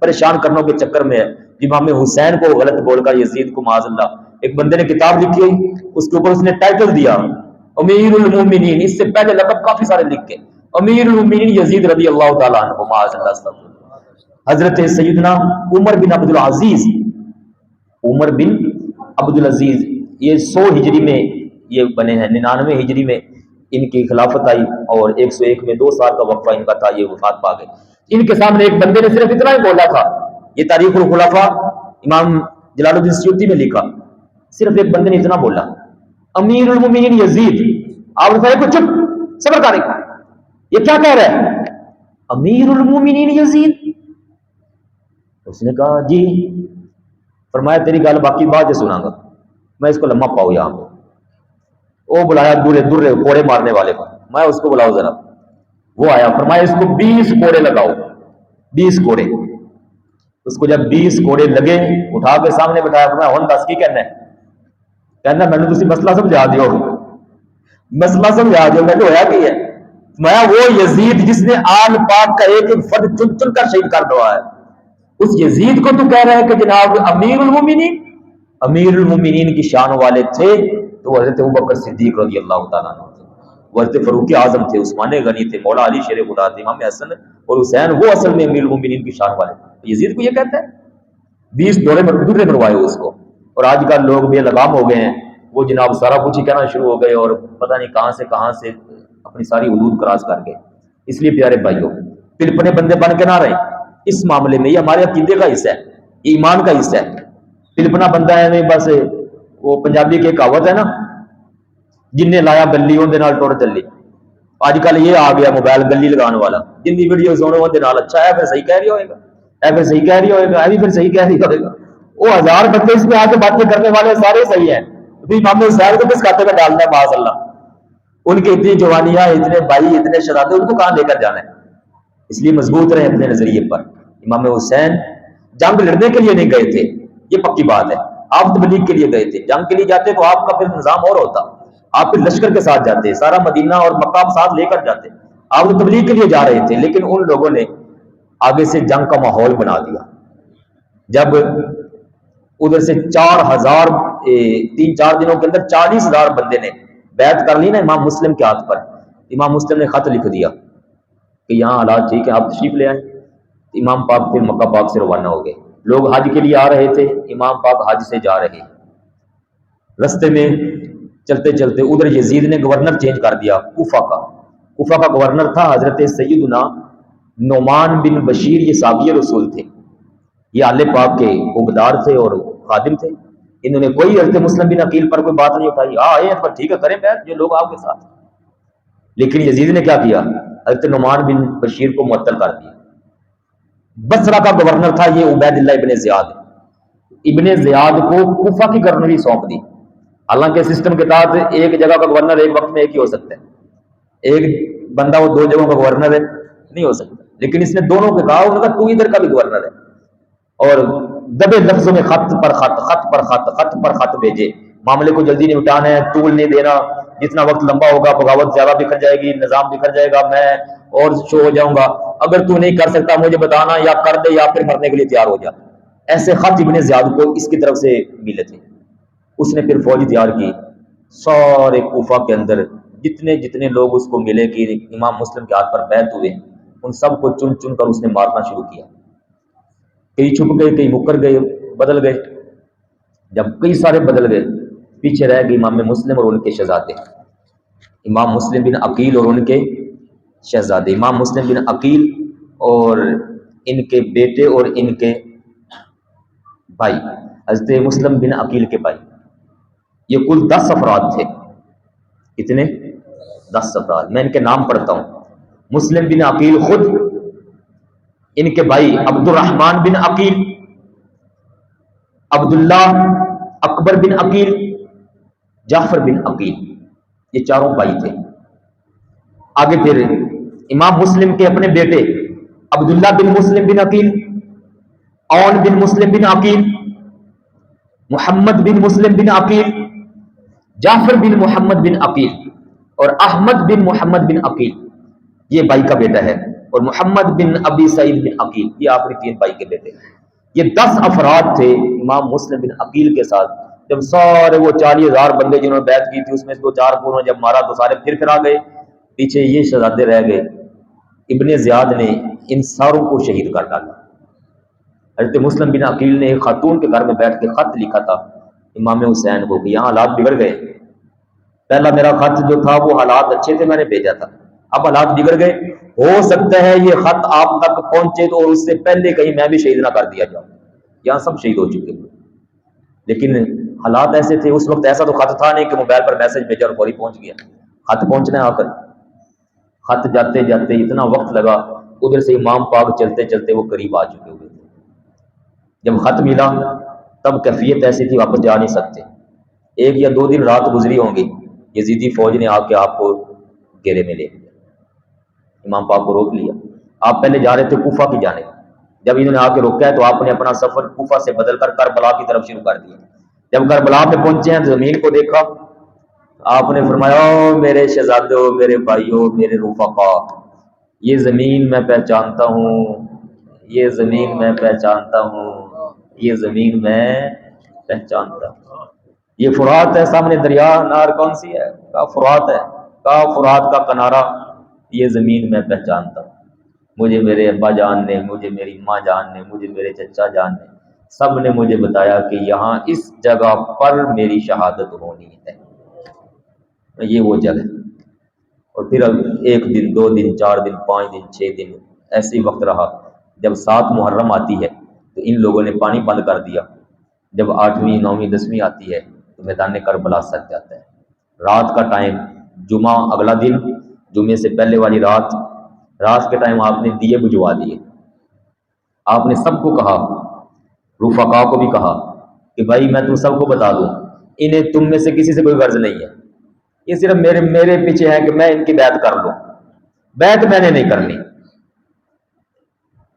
Speaker 1: پریشان کرنے کے چکر میں ہے، امام حسین کو غلط بول کر یزید کو معاذ اللہ۔ ایک بندے نے کتاب لکھی ہوئی، اس کے اوپر اس نے ٹائٹل دیا امیر المومنین، اس سے پہلے لقب کافی سارے لکھ کے، امیر المومنین یزید رضی اللہ تعالیٰ عنہ معاذ اللہ استغفر اللہ۔ حضرت سیدنا عمر بن عبد العزیز، عمر بن عبد العزیز، یہ 100 ہجری میں یہ بنے ہیں، 99 ہجری میں ان کی خلافت آئی اور 101 میں 2 سال کا وقفہ ان کا تھا، یہ وفات پا گئے۔ ان کے سامنے ایک بندے نے صرف اتنا ہی بولا تھا، یہ تاریخ الخلفاء امام جلال الدین سیوطی میں لکھا، صرف ایک بندے نے اتنا بولا، امیر المومنین یزید۔ آپ نے کو چپ، صبر کریں، یہ کیا کہہ رہا ہے امیر المومنین یزید؟ اس نے کہا جی۔ فرمایا تیری گل باقی بعد سے سنا گا، میں اس کو لمحہ پاؤ یہاں پہ۔ وہ بلایا درے کوڑے مارنے والے کو، میں اس کو بلاؤ ذرا۔ وہ آیا، فرمایا اس کو 20 کوڑے لگاؤ، 20 کوڑے۔ اس کو جب 20 کوڑے لگے، اٹھا کے سامنے بٹھایا، فرمایا ہن دس کی کہنا ہے؟ کہنا میں نے تسی مسئلہ سمجھا دیو، مسئلہ سمجھا دیو۔ میں نے ہویا کی ہے؟ میں وہ یزید جس نے آل پاک کا ایک ایک فرد چن چن کر شہید کر دیا ہے، اس یزید کو تو کہہ رہے ہیں کہ جناب امیر المومنین۔ امیر المومنین کی شان والے تھے تو حضرت ابوبکر صدیق رضی اللہ تعالیٰ عنہ تھے، وہ حضرت فاروق اعظم تھے، عثمان غنی تھے، مولا علی شیر خدا تھے، امام حسن اور حسین، وہ اصل میں امیر المومنین کی شان والے تھے۔ یزید کو یہ کہتا ہے 20 درے مروائے اس کو۔ اور آج کل لوگ بے لگام ہو گئے ہیں، وہ جناب سارا کچھ ہی کہنا شروع ہو گئے اور پتہ نہیں کہاں سے اپنی ساری حدود کراس کر گئے۔ اس لیے پیارے بھائیوں، پلپنے بندے بن کے نہ رہیں اس معاملے میں، یہ ہمارے عقیدے کا حصہ ہے، یہ ایمان کا حصہ ہے۔ پلپنا بندہ ہے نہیں، بس وہ پنجابی کی کہاوت ہے نا، جن نے لایا گلی اون دے نال ٹر چلی۔ آج کل یہ آ گیا موبائل گلی لگان والا، جن کی ویڈیو سنو اون دے نال اچھا ہے، پھر صحیح کہہ رہی ہوئے گا، اے پھر صحیح کہہ رہی ہوئے گا، اے بھی پھر صحیح کہہ رہی ہوئے گا۔ وہ 1000 بندے اس میں آ کے باتیں کرنے والے سارے صحیح ہیں، ابھی امام حسین کو کس کھاتے میں ڈالنا ہے معاذ اللہ؟ ان کی اتنی جوانیاں، اتنے بھائی، اتنے شہزادے، ان کو کہاں لے کر جانا ہے؟ اس لیے مضبوط رہے اپنے نظریے پر۔ امام حسین جنگ لڑنے کے لیے نہیں گئے تھے، یہ پکی بات ہے، آپ تبلیغ کے لیے گئے تھے۔ جنگ کے لیے جاتے تو آپ کا پھر نظام اور ہوتا، آپ پھر لشکر کے ساتھ جاتے، سارا مدینہ اور مکہ ساتھ لے کر جاتے، آپ تو تبلیغ کے لیے جا رہے تھے، لیکن ان لوگوں نے آگے سے جنگ کا ماحول بنا دیا۔ جب ادھر سے 4,000 3-4 دنوں کے اندر 40,000 بندے نے بیعت کر لی نا امام مسلم کے ہاتھ پر. امام مسلم نے خط لکھ دیا کہ یہاں حالات ٹھیک ہے، آپ تشریف لے آئیں. امام پاک پھر مکہ پاک سے روانہ ہو گئے. لوگ حج کے لیے آ رہے تھے، امام پاک حج سے جا رہے. رستے میں چلتے چلتے ادھر یزید نے گورنر چینج کر دیا کوفہ کا. کوفہ کا گورنر تھا حضرت سیدنا نعمان بن بشیر، یہ صحابی رسول تھے، یہ آل پاک کے عہدیدار تھے اور خادم تھے. انہوں نے کوئی حضرت مسلم بن عقیل پر کوئی بات نہیں اٹھائی. آئے پر ٹھیک ہے کریں بیعت، جو لوگ آپ کے ساتھ. لیکن یزید نے کیا کیا؟ حضرت نعمان بن بشیر کو معطل کر دیا. بصرہ کا گورنر تھا یہ عبید اللہ ابن زیاد. ابن زیاد کو کوفہ کی گورنری سونپ دی. حالانکہ سسٹم کے تحت ایک جگہ کا گورنر ایک وقت میں ایک ہی ہو سکتا ہے، ایک بندہ وہ 2 جگہوں کا گورنر ہے نہیں ہو سکتا. لیکن اس نے دونوں کو کہا، انہوں نے کہا تو ادھر کا بھی گورنر ہے. اور دبے لفظوں میں خط پر خط، خط پر خط، خط پر خط بھیجے. معاملے کو جلدی نمٹانا ہے، طول نہیں دینا. جتنا وقت لمبا ہوگا بغاوت زیادہ بکھر جائے گی، نظام بکھر جائے گا، میں اور شو ہو جاؤں گا. اگر تو نہیں کر سکتا مجھے بتانا، یا کر دے یا پھر مرنے کے لیے تیار ہو جا. ایسے خط ابن زیاد کو اس کی طرف سے ملے تھے. اس نے پھر فوج تیار کی. سارے کوفہ کے اندر جتنے جتنے لوگ اس کو ملے کہ امام مسلم کے ہاتھ پر بیعت ہوئے، ان سب کو چن چن کر اس نے مارنا شروع کیا. کئی چھپ گئے، کئی مکر گئے، بدل گئے. جب کئی سارے بدل گئے، پیچھے رہ گئے امام مسلم اور ان کے شہزادے، امام مسلم بن عقیل اور ان کے شہزادے. امام مسلم بن عقیل اور ان کے بیٹے اور ان کے بھائی، حضرت مسلم بن عقیل کے بھائی. یہ کل 10 افراد تھے. کتنے؟ 10 افراد. میں ان کے نام پڑھتا ہوں. مسلم بن عقیل خود، ان کے بھائی عبد الرحمن بن عقیل، عبداللہ، اکبر بن عقیل، جعفر بن عقیل، یہ چاروں بھائی تھے. آگے پھر امام مسلم کے اپنے بیٹے عبداللہ بن مسلم بن عقیل، اون بن مسلم بن عقیل، محمد بن مسلم بن عقیل، جعفر بن محمد بن عقیل اور احمد بن محمد بن عقیل، یہ بھائی کا بیٹا ہے. اور محمد بن ابی سعید بن عقیل، یہ آخری 3 بھائی کے بیٹے. یہ 10 افراد تھے امام مسلم بن عقیل کے ساتھ. جب سارے وہ 40,000 بندے جنہوں نے بیعت کی تھی اس میں سے 2-4 کو انہوں نے جب مارا تو سارے پھر آ گئے. پیچھے یہ شہزادے رہ گئے. ابن زیاد نے ان ساروں کو شہید کر ڈالا. حضرت مسلم بن عقیل نے ایک خاتون کے گھر میں بیٹھ کے خط لکھا تھا امام حسین کو کہ یہاں حالات بگڑ گئے. پہلا میرا خط جو تھا وہ حالات اچھے تھے، میں نے بھیجا تھا، اب حالات بگڑ گئے. ہو سکتا ہے یہ خط آپ تک پہنچے تو اس سے پہلے کہیں میں بھی شہید نہ کر دیا جاؤں. یہاں سب شہید ہو چکے ہیں. لیکن حالات ایسے تھے اس وقت. ایسا تو خط تھا نہیں کہ موبائل پر میسج بھیجا اور فوری پہنچ گیا. خط پہنچنا ہے. آ کر خط جاتے جاتے اتنا وقت لگا. ادھر سے امام پاک چلتے چلتے وہ قریب آ چکے ہوئے تھے. جب خط ملا تب کیفیت ایسی تھی واپس جا نہیں سکتے. 1 یا 2 دن رات گزری ہوں گی. یزیدی فوج نے آ کے آپ کو گھیرے میں لے لیا. امام پاک کو روک لیا. آپ پہلے جا رہے تھے کوفہ کی جانب. جب انہوں نے آ کے روکا ہے تو آپ نے اپنا سفر کوفہ سے بدل کر کربلا کی طرف شروع کر دیا. جب کربلا پہ پہنچے ہیں زمین کو دیکھا، آپ نے فرمایا میرے شہزادوں، میرے بھائیوں، میرے رفقا، یہ زمین میں پہچانتا ہوں، یہ زمین میں پہچانتا ہوں، یہ زمین میں پہچانتا ہوں. یہ فرات ہے سامنے دریا، نار کون سی ہے؟ کہا فرات ہے. کہا فرات کا کنارہ، یہ زمین میں پہچانتا ہوں. مجھے میرے ابا جان نے، مجھے میری ماں جان نے، مجھے میرے چچا جان نے، سب نے مجھے بتایا کہ یہاں اس جگہ پر میری شہادت ہونی ہے. یہ وہ جگہ. اور پھر اب 1 دن 2 دن 4 دن 5 دن 6 دن ایسے ہی وقت رہا. جب 7 محرم آتی ہے تو ان لوگوں نے پانی بند کر دیا. جب 8ویں 9ویں 10ویں آتی ہے تو میدان کربلا سج جاتا ہے. رات کا ٹائم، جمعہ اگلا دن، جمعے سے پہلے والی رات کے ٹائم آپ نے دیے بجھوا دیے. آپ نے سب کو کہا، رفقا کو بھی کہا کہ بھائی میں تم سب کو بتا دوں، انہیں تم میں سے کسی سے کوئی غرض نہیں ہے. یہ صرف میرے پیچھے ہے کہ میں ان کی بیعت کر لوں. بیعت میں نے نہیں کرنی.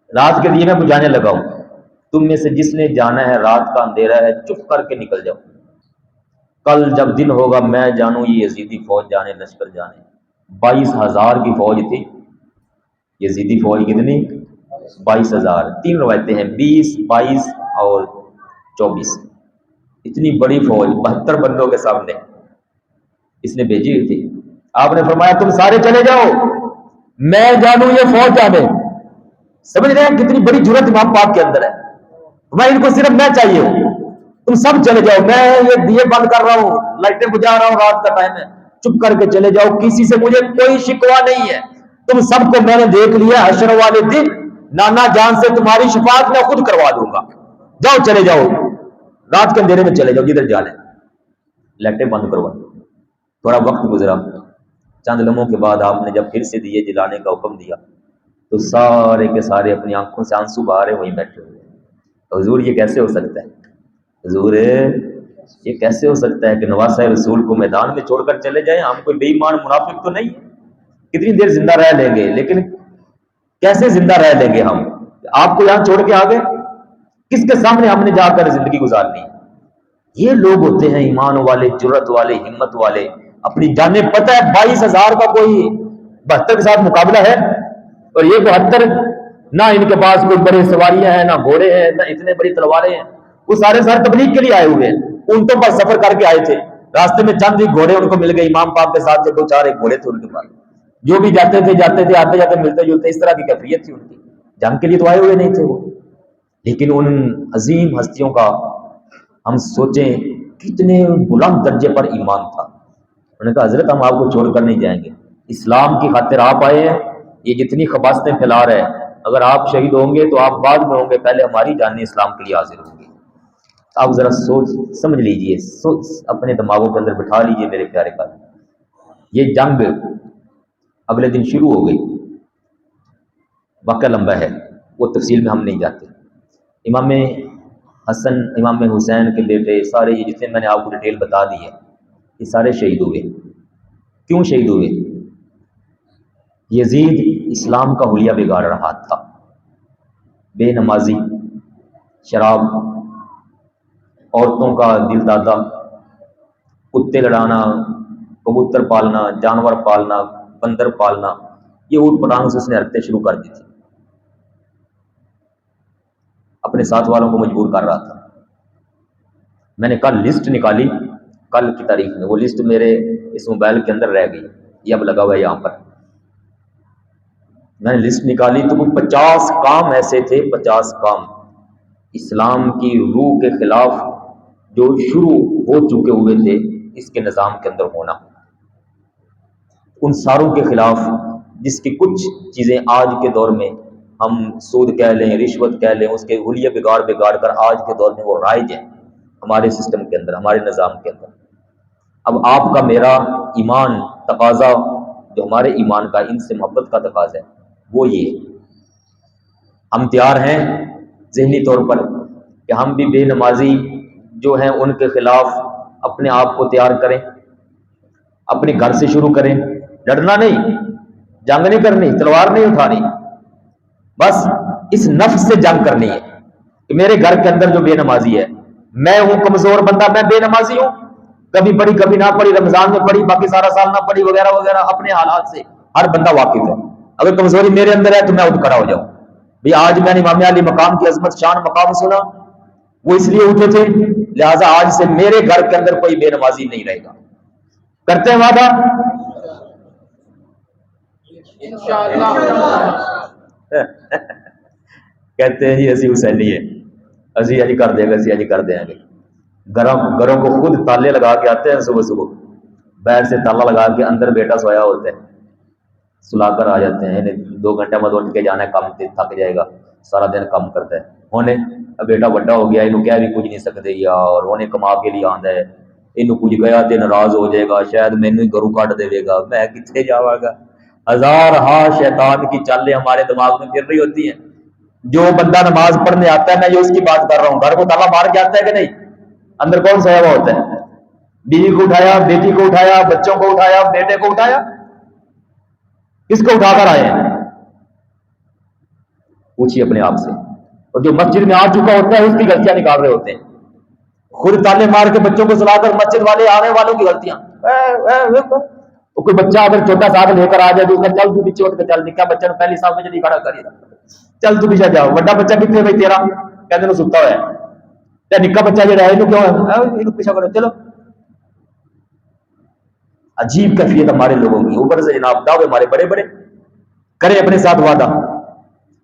Speaker 1: رات کے دیے میں بجھانے لگا ہوں. تم میں سے جس نے جانا ہے، رات کا اندھیرا ہے، چپ کر کے نکل جاؤ. کل جب دن ہوگا میں جانوں یہ یزیدی فوج جانے، لشکر جانے. 22,000 کی فوج تھی. یزیدی فوج کتنی؟ 22,000. 3 روایتیں ہیں، 20، 22 اور 24. اتنی بڑی فوج 72 بندوں کے سامنے اس نے بھیجی ہوئی تھی. آپ نے فرمایا تم سارے چلے جاؤ، میں جانوں یہ فوج جانے. سمجھ رہے ہیں کتنی بڑی جرت امام پاک کے اندر ہے. میں ان کو صرف میں چاہیے ہوں، تم سب چلے جاؤ، میں یہ دیے بند کر رہا ہوں، لائٹیں بجھا رہا ہوں، رات کا ٹائم ہے، چپ کر کے چلے جاؤ، کسی سے مجھے کوئی شکوہ نہیں ہے. تم سب کو میں نے دیکھ لیا، حشر والے دن نانا جان سے تمہاری شفاعت میں خود کروا دوں گا. جاؤ چلے جاؤ، رات کے اندھیرے میں چلے جاؤ جدھر جانا ہے. لائٹیں بند کروا. تھوڑا وقت گزرا، چند لمحوں کے بعد آپ نے جب پھر سے دیے جلانے کا حکم دیا تو سارے کے سارے اپنی آنکھوں سے آنسو بہا رہے وہیں بیٹھے ہوئے. حضور یہ کیسے ہو سکتا ہے؟ حضور یہ کیسے ہو سکتا ہے کہ نواسہ رسول کو میدان میں چھوڑ کر چلے جائیں؟ ہم کوئی بے ایمان منافق تو نہیں ہے، کتنی دیر زندہ رہ لیں گے، لیکن کیسے زندہ رہ لیں گے ہم؟ آپ کو یہاں چھوڑ کے آگے کس کے سامنے ہم نے جا کر زندگی گزارنی؟ یہ لوگ ہوتے ہیں ایمان والے، جرت والے، ہمت والے. اپنی جانیں پتہ ہے 22,000 کا کوئی 72 کے ساتھ مقابلہ ہے، اور یہ 72 نہ ان کے پاس کوئی بڑے سواریاں ہیں، نہ گھوڑے ہیں، نہ اتنے بڑی تلواریں ہیں. وہ سارے تبلیغ کے لیے آئے ہوئے ہیں، اونٹوں پر سفر کر کے آئے تھے. راستے میں چند ہی گھوڑے ان کو مل گئے. امام پاک کے ساتھ جو 2-4 ایک گھوڑے تھے ان کے پاس، جو بھی جاتے تھے آتے جاتے ملتے جلتے، اس طرح کی کیفیت تھی ان کی. جنگ کے لیے تو آئے ہوئے نہیں تھے وہ. لیکن ان عظیم ہستیوں کا ہم سوچیں کتنے بلند درجے پر ایمان تھا. انہوں نے کہا حضرت ہم آپ کو چھوڑ کر نہیں جائیں گے، اسلام کی خاطر آپ آئے ہیں، یہ جتنی خباستیں پھیلا رہے ہیں، اگر آپ شہید ہوں گے تو آپ بعد میں ہوں گے، پہلے ہماری جانیں اسلام کے لیے حاضر ہوں گی. آپ ذرا سوچ سمجھ لیجئے، سوچ اپنے دماغوں کے اندر بٹھا لیجئے میرے پیارے کا. یہ جنگ اگلے دن شروع ہو گئی. واقعہ لمبا ہے، وہ تفصیل میں ہم نہیں جاتے. امام حسن، امام حسین کے بیٹے سارے، یہ جتنے میں نے آپ کو ڈیٹیل بتا دی ہے، یہ سارے شہید ہوئے. کیوں شہید ہوئے؟ یزید اسلام کا حلیہ بگاڑ رہا تھا. بے نمازی، شراب، عورتوں کا دل دادا، کتے لڑانا، کبوتر پالنا، جانور پالنا، بندر پالنا، یہ اوٹ پٹانگ سے اس نے حرکتیں شروع کر دی تھی. اپنے ساتھ والوں کو مجبور کر رہا تھا. میں نے کل لسٹ نکالی، کل کی تاریخ میں وہ لسٹ میرے اس موبائل کے اندر رہ گئی، یہ اب لگا ہوا ہے یہاں پر. میں نے لسٹ نکالی تو وہ 50 کام ایسے تھے، 50 کام اسلام کی روح کے خلاف جو شروع ہو چکے ہوئے تھے اس کے نظام کے اندر ہونا. ان ساروں کے خلاف، جس کی کچھ چیزیں آج کے دور میں ہم سود کہہ لیں، رشوت کہہ لیں، اس کے حلیے بگاڑ کر آج کے دور میں وہ رائج ہیں ہمارے سسٹم کے اندر، ہمارے نظام کے اندر. اب آپ کا میرا ایمان تقاضا، جو ہمارے ایمان کا ان سے محبت کا تقاضا ہے، وہ یہ ہم تیار ہیں ذہنی طور پر کہ ہم بھی بے نمازی جو ہیں ان کے خلاف اپنے آپ کو تیار کریں، اپنے گھر سے شروع کریں. لڑنا نہیں، جنگ نہیں کرنی، تلوار نہیں اٹھانی، بس اس نفس سے جنگ کرنی ہے کہ میرے گھر کے اندر جو بے نمازی ہے، میں ہوں کمزور بندہ، میں بے نمازی ہوں، کبھی پڑھی کبھی نہ پڑھی، رمضان میں پڑھی باقی سارا سال نہ پڑھی، وغیرہ وغیرہ. اپنے حالات سے ہر بندہ واقف ہے. اگر کمزوری میرے اندر ہے تو میں اٹھ کھڑا ہو جاؤں. بھی آج میں نے امام علی مقام کی عظمت شان مقام سنا، وہ اس لیے اٹھے تھے، لہٰذا آج سے میرے گھر کے اندر کوئی بے نمازی نہیں رہے گا. کرتے ہیں وعدہ؟ کہتے ہیں جی اسی حسینی ہے، اسی اجی کر دیں گے، اسی اجی کر دیں گے. گھروں کو خود تالے لگا کے آتے ہیں صبح صبح، باہر سے تالا لگا کے اندر بیٹا سویا ہوتا ہے، سلا کر آ جاتے ہیں. 2 گھنٹے بعد اٹھ کے جانا ہے کام پہ، تھک جائے گا، سارا دن کام کرتا ہے. ہونے اب بیٹا بڑا ہو گیا، انہوں کہہ بھی کچھ نہیں سکتے یار، ہونے کما کے لیے آندا ہے، انہوں کچھ گیا تے ناراض ہو جائے گا، شاید مینوں ہی گھروں کٹ دے گا، میں کتنے جاواں گا. ہزار ہاں شیطان کی چالیں ہمارے دماغ میں پھر رہی ہوتی ہیں. جو بندہ نماز پڑھنے آتا ہے، میں یہ اس کی بات کر رہا ہوں، گھر کو تالا مار کے آتا ہے کہ نہیں؟ اندر کون سویا ہوا ہوتا ہے؟ بیوی کو اٹھایا، بیٹی کو اٹھایا، بچوں کو اٹھایا، بیٹے کو اٹھایا، کس کو اٹھا کر آئے ہیں؟ پوچھیے اپنے آپ سے. اور جو مسجد میں آ چکا ہوتا ہے اس کی غلطیاں نکال رہے ہوتے ہیں، خود تالے مار کے بچوں کو سلا کر مسجد والے آنے والوں کی غلطیاں. کوئی بچہ اگر چھوٹا ساتھ لے کر آ جائے تو اس کا چل تو پیچھے اٹھ کے چل، نکا بچہ پہلی صاحب میں جلدی کھڑا کریے، چل تو پیچھے جاؤ. بڑا بچہ کتنے بھائی تیرا؟ کہتے ہیں ستا ہوا ہے. نکا بچہ جڑا ہے کیوں پیچھا کرو چلو. عجیب کیفیت ہمارے لوگوں کی. اوپر سے جناب دعوے ہمارے بڑے بڑے کرے اپنے ساتھ وعدہ.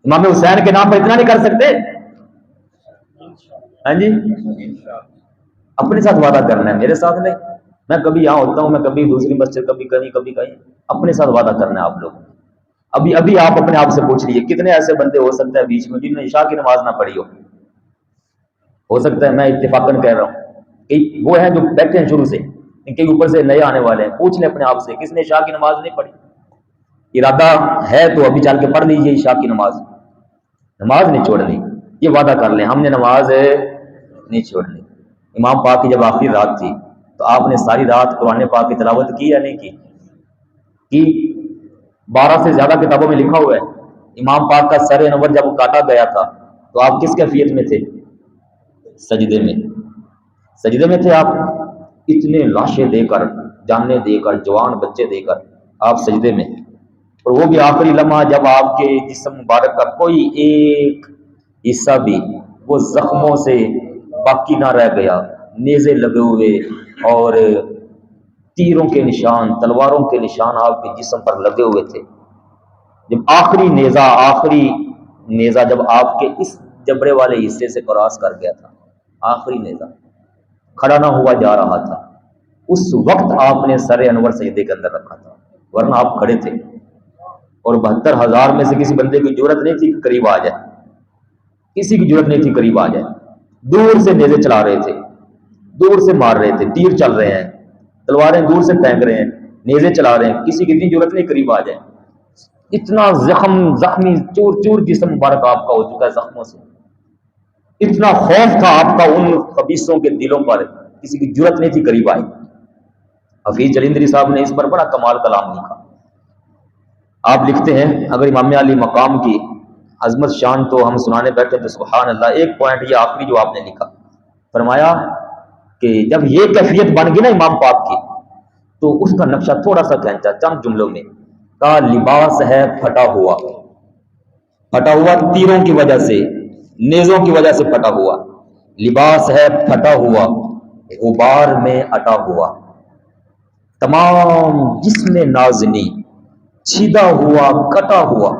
Speaker 1: امام حسین کے نام پر اتنا نہیں کر سکتے؟ ہاں جی اپنے ساتھ وعدہ کرنا ہے، میرے ساتھ نہیں. میں کبھی یہاں ہوتا ہوں، میں کبھی دوسری مسجد، کبھی کہیں کبھی کہیں. اپنے ساتھ وعدہ کرنا ہے آپ لوگ. ابھی آپ اپنے آپ سے پوچھ لیجیے کتنے ایسے بندے ہو سکتے ہیں بیچ میں جن نے عشاء کی نماز نہ پڑھی ہو سکتا ہے. میں اتفاقاً کہہ رہا ہوں کہ وہ ہیں جو بیٹھے ہیں شروع سے، کئی اوپر سے نئے آنے والے ہیں. پوچھ لیں اپنے آپ سے کس نے عشاء کی نماز نہیں پڑھی. ارادہ ہے تو ابھی چل کے پڑھ لیجیے عشاء کی نماز. نماز نہیں چھوڑنی، یہ وعدہ کر لیں ہم نے نماز نہیں چھوڑنی. امام پاک کی جب آخری رات تھی تو آپ نے ساری رات قرآن پاک کی تلاوت کی یا نہیں کی؟ 12 سے زیادہ کتابوں میں لکھا ہوا ہے. امام پاک کا سر انور جب کاٹا گیا تھا تو آپ کس کیفیت میں تھے؟ سجدے میں. سجدے میں تھے آپ. اتنے لاشیں دے کر، جانیں دے کر، جوان بچے دے کر آپ سجدے میں. اور وہ بھی آخری لمحہ جب آپ کے جسم مبارک کا کوئی ایک حصہ بھی وہ زخموں سے باقی نہ رہ گیا. نیزے لگے ہوئے اور تیروں کے نشان، تلواروں کے نشان آپ کے جسم پر لگے ہوئے تھے. جب آخری نیزہ جب آپ کے اس جبڑے والے حصے سے کراس کر گیا تھا، آخری نیزہ کھڑا نہ ہوا جا رہا تھا، اس وقت آپ نے سر انور سجدے کے اندر رکھا تھا. ورنہ آپ کھڑے تھے اور 72,000 میں سے کسی بندے کی جرت نہیں تھی کہ قریب آ جائے. کسی کی جرت نہیں تھی قریب آ جائے. دور سے نیزے چلا رہے تھے، دور سے مار رہے تھے، تیر چل رہے ہیں، تلواریں دور سے پھینک رہے ہیں، نیزے چلا رہے ہیں. کسی کی اتنی جرت نہیں قریب آ جائے. اتنا زخمی چور چور جسم مبارک آپ کا ہو چکا ہے زخموں سے. اتنا خوف تھا آپ کا ان خبیثوں کے دلوں پر، کسی کی جرت نہیں تھی قریب آئی. حفیظ جلندری صاحب نے اس پر بڑا کمال کلام لکھا. آپ لکھتے ہیں اگر امام علی مقام کی عظمت شان تو ہم سنانے بیٹھے تو سبحان اللہ. ایک پوائنٹ یہ آخری جو آپ نے لکھا، فرمایا کہ جب یہ کیفیت بن گئی نا امام پاک کی تو اس کا نقشہ تھوڑا سا کھینچا چند جملوں میں. کا لباس ہے پھٹا ہوا تیروں کی وجہ سے، نیزوں کی وجہ سے پھٹا ہوا. لباس ہے پھٹا ہوا غبار میں اٹا ہوا. تمام جسم نازنی چھیدا ہوا کٹا ہوا.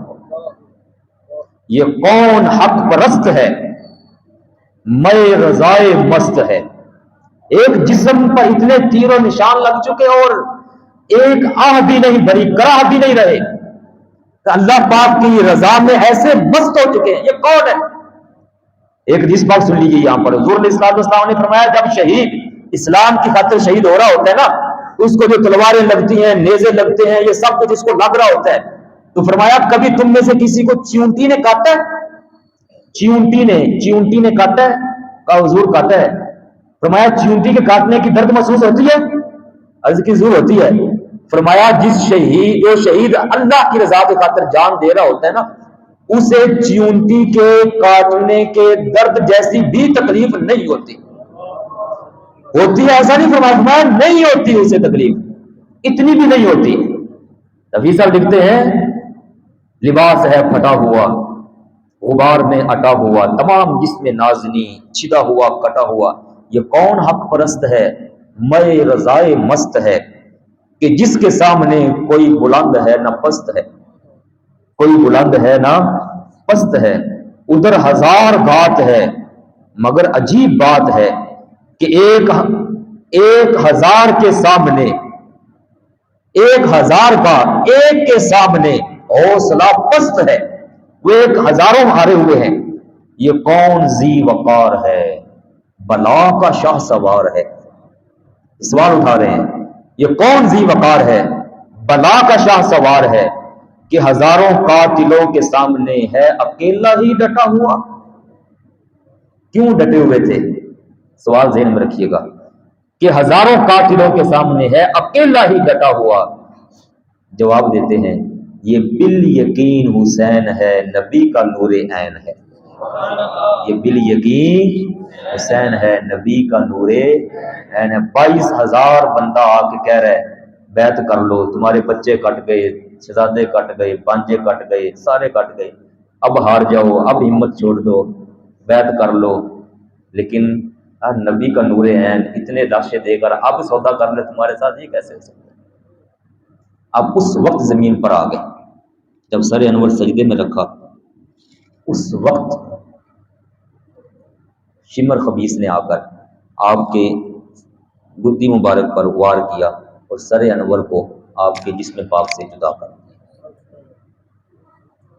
Speaker 1: یہ کون حق پرست ہے میں رضائے مست ہے. ایک جسم پر اتنے تیر و نشان لگ چکے اور ایک آہ بھی نہیں بھری، کراہ بھی نہیں رہے کہ اللہ پاک کی رضا میں ایسے مست ہو چکے ہیں. یہ کون ہے؟ ایک حدیث پاک سن لیجیے یہاں پر. حضور علیہ السلام نے فرمایا جب شہید اسلام کی خاطر شہید ہو رہا ہوتا ہے نا، اس کو جو تلواریں لگتی ہیں، نیزے لگتے ہیں، یہ سب کچھ اس کو لگ رہا ہوتا ہے، تو فرمایا کبھی تم میں سے کسی کو چیونٹی نے کاٹا ہے؟ چیونٹی نے کاٹا ہے؟ کہا حضور کاٹا ہے. فرمایا چیونٹی کے کاٹنے کی درد محسوس ہوتی ہے؟ عرض کی ضرور ہوتی ہے. فرمایا جو شہید اللہ کی رضا کی خاطر جان دے رہا ہوتا ہے نا، اسے چیونٹی کے کاٹنے کے درد جیسی بھی تکلیف نہیں ہوتی. ہوتی ہے ایسا نہیں فرمایا نہیں ہوتی اسے تکلیف، اتنی بھی نہیں ہوتی. حفیظ صاحب لکھتے ہیں لباس ہے پھٹا ہوا غبار میں اٹا ہوا. تمام جسم نازنی چھدا ہوا کٹا ہوا. یہ کون حق پرست ہے میں رضائے مست ہے کہ جس کے سامنے کوئی بلند ہے نہ پست ہے، کوئی بلند ہے نہ پست ہے. ادھر 1000 گات ہے مگر عجیب بات ہے کہ ایک 1000 کے سامنے، 1000 کا ایک کے سامنے حوصلہ پست ہے. وہ 1000 ہارے ہوئے ہیں. یہ کون ذی وقار ہے بلا کا شاہ سوار ہے. سوال اٹھا رہے ہیں یہ کون ذی وقار ہے بلا کا شاہ سوار ہے کہ ہزاروں قاتلوں کے سامنے ہے اکیلا ہی ڈٹا ہوا. کیوں ڈٹے ہوئے تھے؟ سوال ذہن میں رکھیے گا کہ ہزاروں قاتلوں کے سامنے ہے اکیلا ہی ڈٹا ہوا. جواب دیتے ہیں یہ بال یقین حسین ہے نبی کا نور عین ہے. یہ بال یقین حسین ہے نبی کا نور عین ہے. 22,000 بندہ آ کے کہہ رہے بیعت کر لو، تمہارے بچے کٹ گئے، شہزادے کٹ گئے، بانجے کٹ گئے، سارے کٹ گئے، اب ہار جاؤ، اب ہمت چھوڑ دو، بیعت کر لو. لیکن نبی کا نور عین اتنے لاشیں دے کر اب سودا کر لے تمہارے ساتھ، یہ کیسے ہو سکتا ہے؟ اب اس وقت زمین پر آ گئے جب سر انور سجدے میں رکھا، اس وقت شمر خبیث نے آ کر آپ کے گدی مبارک پر وار کیا اور سر انور کو آپ کے جسم پاک سے جدا کر دیا۔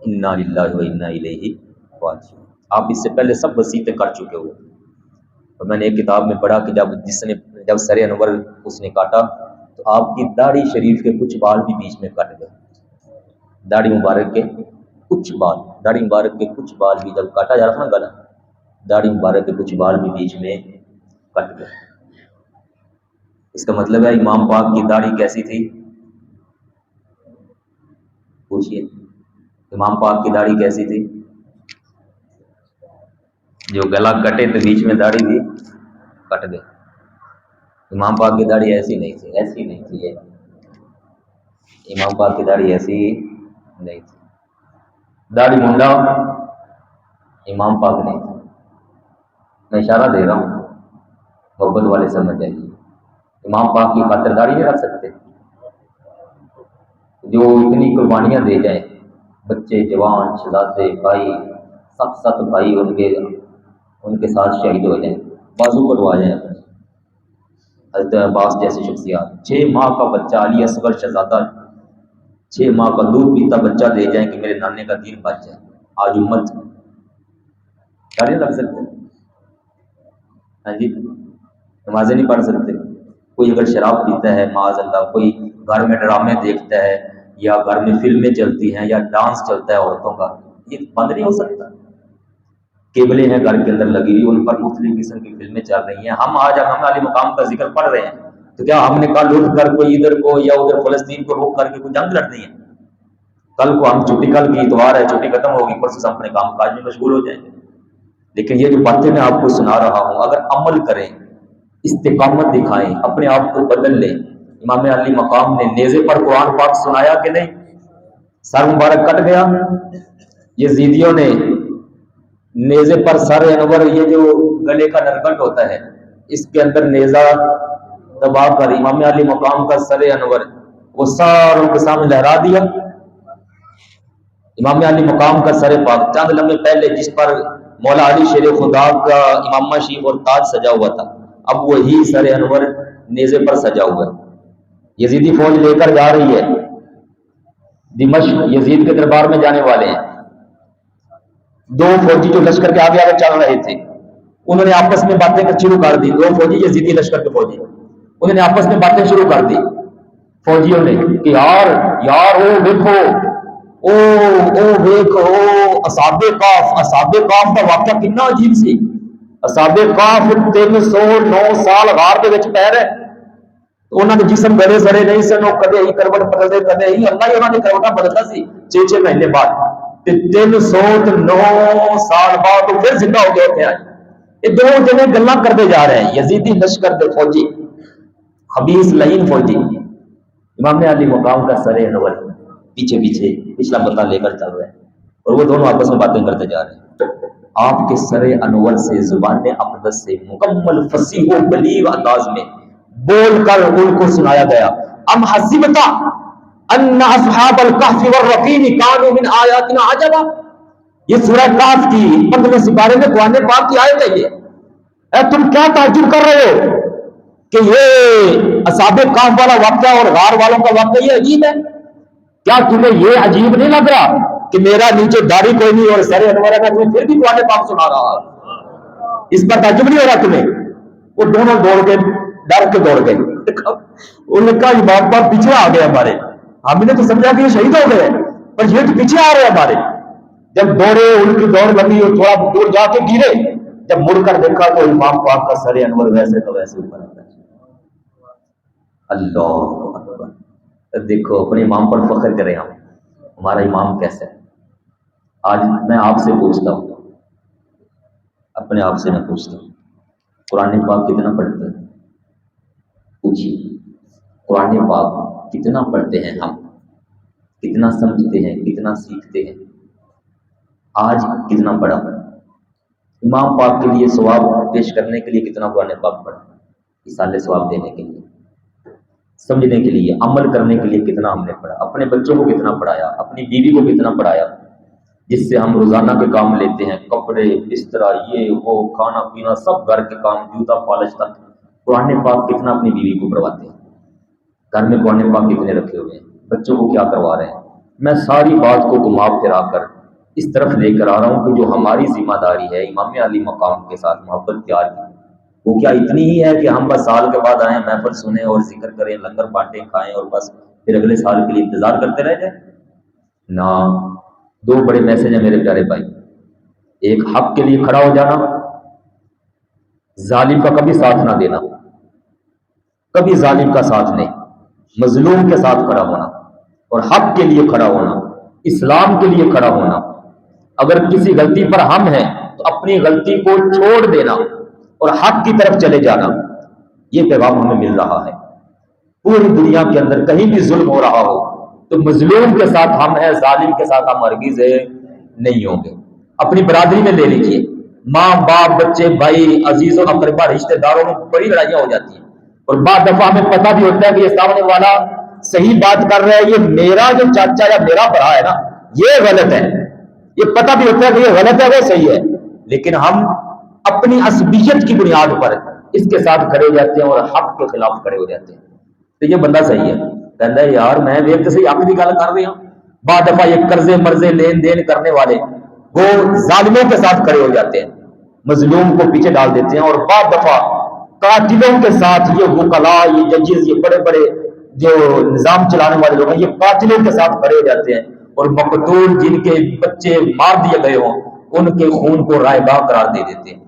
Speaker 1: انا للہ و انا الیہ راجعون۔ آپ اس سے پہلے سب وصیتیں کر چکے ہو، اور میں نے ایک کتاب میں پڑھا کہ جب سر انور اس نے کاٹا تو آپ کی داڑھی شریف کے کچھ بال بھی بیچ میں کٹ گئے۔ داڑھی مبارک کے کچھ بال بھی جب کاٹا جا رہا تھا نا گلا، داڑھی مبارک کے کچھ بال بھی بیچ میں کٹ گئے۔ اس کا مطلب ہے امام پاک کی داڑھی کیسی تھی؟ پوچھئے امام پاک کی داڑھی کیسی تھی؟ جو گلا کٹے تو بیچ میں داڑھی بھی کٹ گئی۔ امام پاک کی داڑھی ایسی نہیں تھی امام پاک کی داڑھی ایسی نہیں تھی۔ داڑھی منڈا امام پاک نہیں تھا۔ میں اشارہ دے رہا ہوں، محبت والے سمجھ جائیے۔ امام پاک کی خاطر داڑھی نہیں رکھ سکتے؟ جو اتنی قربانیاں دے جائیں، بچے جوان شہزادے بھائی سب بھائی ان کے ساتھ شہید ہو جائیں، بازو کٹوا جائیں۔ حضرت عباس جیسی شخصیات 6 ماہ کا بچہ علی اصغر شہزادہ 6 ماہ کا دودھ پیتا بچہ دے جائیں کہ میرے نانے کا دین بچ جائے۔ آج امت داڑھی رکھ سکتے؟ ہاں جی، نمازیں نہیں پڑھ سکتے؟ کوئی اگر شراب پیتا ہے معاذ اللہ، کوئی گھر میں ڈرامے دیکھتا ہے یا گھر میں فلمیں چلتی ہیں یا ڈانس چلتا ہے عورتوں کا، یہ بند نہیں ہو سکتا؟ کیبلیں ہیں گھر کے اندر لگی ہوئی، ان پر مختلف قسم کی فلمیں چل رہی ہیں۔ ہم آج امام علی مقام کا ذکر پڑھ رہے ہیں تو کیا ہم نے کل اٹھ کر کوئی ادھر کو یا ادھر فلسطین کو روک کر کے کوئی جنگ لڑنی ہے؟ کل کو ہم چھٹی، کل کی اتوار ہے، چھٹی ختم ہوگی، پرسوں سے اپنے کام کاج میں مشغول ہو جائیں گے۔ لیکن یہ جو باتیں میں آپ کو سنا رہا ہوں، اگر عمل کریں، استقامت دکھائیں، اپنے آپ کو بدل لیں۔ امام علی مقام نے نیزے پر قرآن پاک سنایا کہ نہیں؟ سر مبارک کٹ گیا، یزیدیوں نے نیزے پر سر انور، یہ جو گلے کا نرگٹ ہوتا ہے اس کے اندر نیزہ دبا کر امام علی مقام کا سر انور وہ ساروں کے سامنے لہرا دیا۔ امام علی مقام کا سر پاک چند لمحے پہلے جس پر مولا علی شیر خدا کا امامہ شریف اور تاج سجا ہوا تھا، اب وہی سر انور نیزے پر سجا ہوا ہے۔ یزیدی فوج لے کر جا رہی ہے دمشق، یزید کے دربار میں جانے والے ہیں۔ 2 فوجی جو لشکر کے آگے چل رہے تھے انہوں نے آپس میں باتیں شروع کر دی۔ 2 فوجی یزیدی لشکر کے فوجی، انہوں نے آپس میں باتیں شروع کر دی فوجیوں نے کہ یار او دیکھو، دیکھو اصحاب کاف کا واقعہ کتنا عجیب سی۔ اصحاب کاف 309 سال غار دے وچ پے رہے، انہوں نے جسم گڑے سڑے نہیں سن، وہ کدے ہی کروٹ بدلتے کدے ہی اللہ ہی انہوں نے کروٹا بدلتا سی 6 مہینے بعد، 309 سال بعد وہ پھر زندہ ہو گئے ہوتے ہیں۔ یہ 2 جنے گلاں کرتے جا رہے ہیں، یزیدی لشکر دے فوجی، خبیث لعین فوجی، امام علی مقام کا سر انور پیچھے پچھلا بندہ لے کر چل رہے ہیں، اور وہ دونوں آپس میں باتیں کرتے جا رہے ہیں۔ آپ کے سر انور سے زبان اقدس سے مکمل فصیح و بلیغ انداز میں بول کر ان کو سنایا گیا، ام حسبتا ان اصحاب الکہف والرقیم کانوا من آیاتنا عجبا۔ یہ سورہ کہف کی 15ویں سپارے میں قرآن پاک کی آیت ہے۔ یہ تم کیا تعجب کر رہے ہو کہ یہ اصحاب کہف والا واقعہ اور غار والوں کا واقعہ یہ عجیب ہے؟ کیا تمہیں یہ عجیب نہیں لگ رہا کہ میرا نیچے داڑھی کوئی نہیں اور سر انور ہے، میں تمہیں پھر بھی قرآن پاک سنا رہا ہوں، اس پر تعجب نہیں ہو رہا تمہیں؟ وہ دونوں دوڑ کے ڈر کے دوڑ گئے، انہوں نے کہا امام پاک پیچھے آ گئے ہمارے، ہم نے تو سمجھا کہ یہ شہید ہو گئے پر یہ تو پیچھے آ رہے ہمارے۔ جب دوڑے ان کی دوڑ لگی اور تھوڑا دور جا کے گرے، جب مڑ کر دیکھا تو امام پاک کا سر انور ویسے تو ویسے اوپر آتا ہے۔ اللہ اکبر، دیکھو اپنے امام پر فخر کریں ہم، ہمارا امام کیسا ہے۔ آج میں آپ سے پوچھتا ہوں، اپنے آپ سے میں پوچھتا ہوں، قرآن پاک کتنا پڑھتے ہیں؟ پوچھیے قرآن پاک کتنا پڑھتے ہیں ہم، کتنا سمجھتے ہیں، کتنا سیکھتے ہیں؟ آج کتنا پڑھا؟ امام پاک کے لیے ثواب پیش کرنے کے لیے کتنا قرآن پاک پڑھا، اصالہ ثواب دینے کے لیے، سمجھنے کے لیے، عمل کرنے کے لیے کتنا ہم نے پڑھا، اپنے بچوں کو کتنا پڑھایا، اپنی بیوی کو کتنا پڑھایا، جس سے ہم روزانہ کے کام لیتے ہیں، کپڑے، بستر، یہ وہ، کھانا پینا، سب گھر کے کام، جوتا پالش تک، قرآن پاک کتنا اپنی بیوی کو پڑھواتے ہیں، گھر میں قرآن پاک کتنے رکھے ہوئے ہیں، بچوں کو کیا کروا رہے ہیں۔ میں ساری بات کو گھما پھرا کر اس طرف لے کر آ رہا ہوں کہ جو ہماری ذمہ داری ہے امام علی مقام کے ساتھ محبت پیار کی، وہ کیا اتنی ہی ہے کہ ہم بس سال کے بعد آئیں، محفل سنیں اور ذکر کریں، لنگر بانٹیں، کھائیں اور بس پھر اگلے سال کے لیے انتظار کرتے رہ جائیں؟ نہ، دو بڑے میسج ہیں میرے پیارے بھائی۔ ایک، حق کے لیے کھڑا ہو جانا، ظالم کا کبھی ساتھ نہ دینا، کبھی ظالم کا ساتھ نہیں، مظلوم کے ساتھ کھڑا ہونا اور حق کے لیے کھڑا ہونا، اسلام کے لیے کھڑا ہونا۔ اگر کسی غلطی پر ہم ہیں تو اپنی غلطی کو چھوڑ دینا اور حق کی طرف چلے جانا، یہ پیغام ہمیں مل رہا ہے۔ پوری دنیا کے اندر کہیں بھی ظلم ہو رہا ہو تو مظلوم کے ساتھ ہم ہیں، ظالم کے ساتھ ہم ہرگز نہیں ہوں گے۔ اپنی برادری میں لے لیجئے، ماں باپ، بچے، بھائی، عزیز و اقربا، رشتہ داروں میں بڑی لڑائیاں ہو جاتی ہیں، اور بعض دفعہ ہمیں پتہ بھی ہوتا ہے کہ یہ سامنے والا صحیح بات کر رہا ہے، یہ میرا جو چاچا یا میرا بڑا ہے نا یہ غلط ہے، یہ پتہ بھی ہوتا ہے کہ یہ غلط ہے، وہ صحیح ہے، لیکن ہم اپنی عصبیت کی بنیاد پر اس کے ساتھ کھڑے ہو جاتے ہیں اور حق کے خلاف کھڑے ہو جاتے ہیں۔ تو یہ بندہ صحیح ہے، کہتا ہے یار میں ویک سے حق کی گل کر رہی ہوں۔ بعض دفعہ یہ قرضے مرضے لین دین کرنے والے وہ ظالموں کے ساتھ کھڑے ہو جاتے ہیں، مظلوم کو پیچھے ڈال دیتے ہیں، اور بعض دفعہ قاتلوں کے ساتھ یہ وکلاء، یہ ججز، یہ بڑے بڑے جو نظام چلانے والے لوگ ہیں، یہ قاتلوں کے ساتھ کھڑے ہو جاتے ہیں، اور مقتول جن کے بچے مار دیے گئے ہوں ان کے خون کو رائے گاہ قرار دے دیتے ہیں۔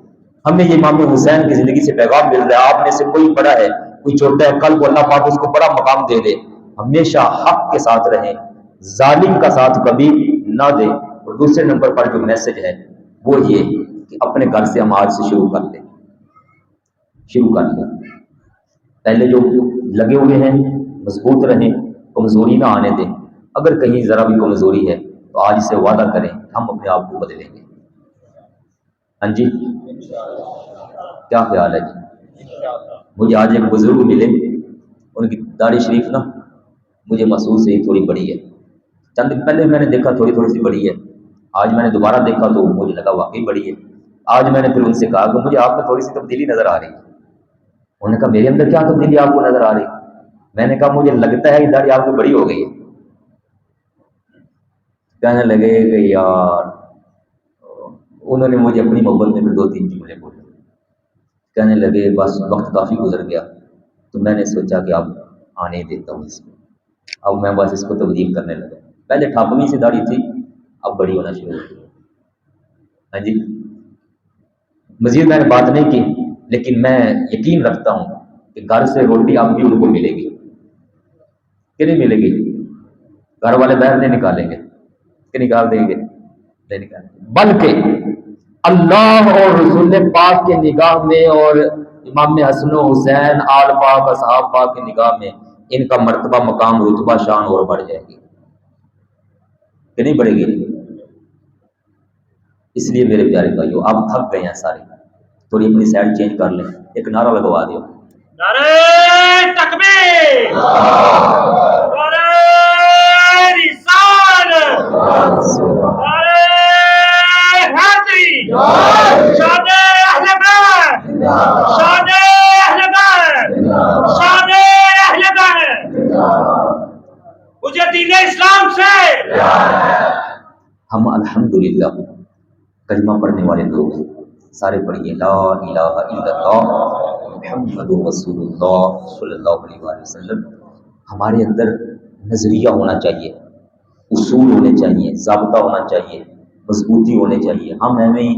Speaker 1: ہمیں یہ امام حسین کی زندگی سے پیغام مل رہا ہے، آپ میں سے کوئی بڑا ہے کوئی چھوٹا ہے، کل کو اللہ پاک اس کو بڑا مقام دے دے، ہمیشہ حق کے ساتھ رہیں، ظالم کا ساتھ کبھی نہ دیں۔ اور دوسرے نمبر پر جو میسج ہے وہ یہ کہ اپنے گھر سے ہم آج سے شروع کر لیں، پہلے جو لگے ہوئے ہیں مضبوط رہیں، کمزوری نہ آنے دیں، اگر کہیں ذرا بھی کمزوری ہے تو آج سے وعدہ کریں ہم اپنے آپ کو بدلیں گے۔ ہاں جی، کیا خیال ہے جی؟ مجھے آج ایک بزرگ ملے، ان کی داڑھی شریف نا مجھے محسوس ہوئی تھوڑی بڑی ہے، چند دن پہلے میں نے دیکھا تھوڑی سی بڑی ہے، آج میں نے دوبارہ دیکھا تو مجھے لگا واقعی بڑی ہے۔ آج میں نے پھر ان سے کہا کہ مجھے آپ میں تھوڑی سی تبدیلی نظر آ رہی ہے۔ انہوں نے کہا میرے اندر کیا تبدیلی آپ کو نظر آ رہی؟ میں نے کہا مجھے لگتا ہے کہ داڑھی آپ کو بڑی ہو گئی ہے۔ کہنے لگے کہ یار، انہوں نے مجھے اپنی محبت میں پھر 2-3 جملے بولے، کہنے لگے بس وقت کافی گزر گیا تو میں نے سوچا کہ اب آنے ہی دیتا ہوں اس کو، اب میں بس اس کو تبدیل کرنے لگا، پہلے ٹھاپنی سے داڑھی تھی اب بڑی ہونا شروع ہوئی۔ ہاں جی، مزید میں نے بات نہیں کی، لیکن میں یقین رکھتا ہوں کہ گھر سے روٹی اب بھی ان کو ملے گی کہ نہیں ملے گی؟ گھر والے باہر نہیں نکالیں گے کہ نکال دیں گے؟ نہیں نکالیں گے، بلکہ اللہ اور رسول پاک کے نگاہ میں اور امام حسن و حسین، آل پاک، اصحاب پاک کے نگاہ میں ان کا مرتبہ، مقام، رتبہ، شان اور بڑھ جائے گی کہ نہیں بڑھے گی؟ اس لیے میرے پیارے بھائیو، آپ تھک گئے ہیں سارے، تھوڑی اپنی سائڈ چینج کر لیں، ایک نعرہ لگوا دو،
Speaker 2: نعرہ تکبیر، نعرہ رسالت، نعرہ حیدری، شان اہل بیت، شان اہل بیت، شان اہل بیت، مجھے دین اسلام سے
Speaker 1: ہم الحمدللہ کلمہ پڑھنے والے لوگ ہیں، سارے پڑھیے لا الہ الا اللہ محمد رسول اللہ صلی اللہ علیہ وآلہ وسلم۔ ہمارے اندر نظریہ ہونا چاہیے، اصول ہونے چاہیے، ضابطہ ہونا چاہیے، مضبوطی ہونے چاہیے۔ ہم ہمیں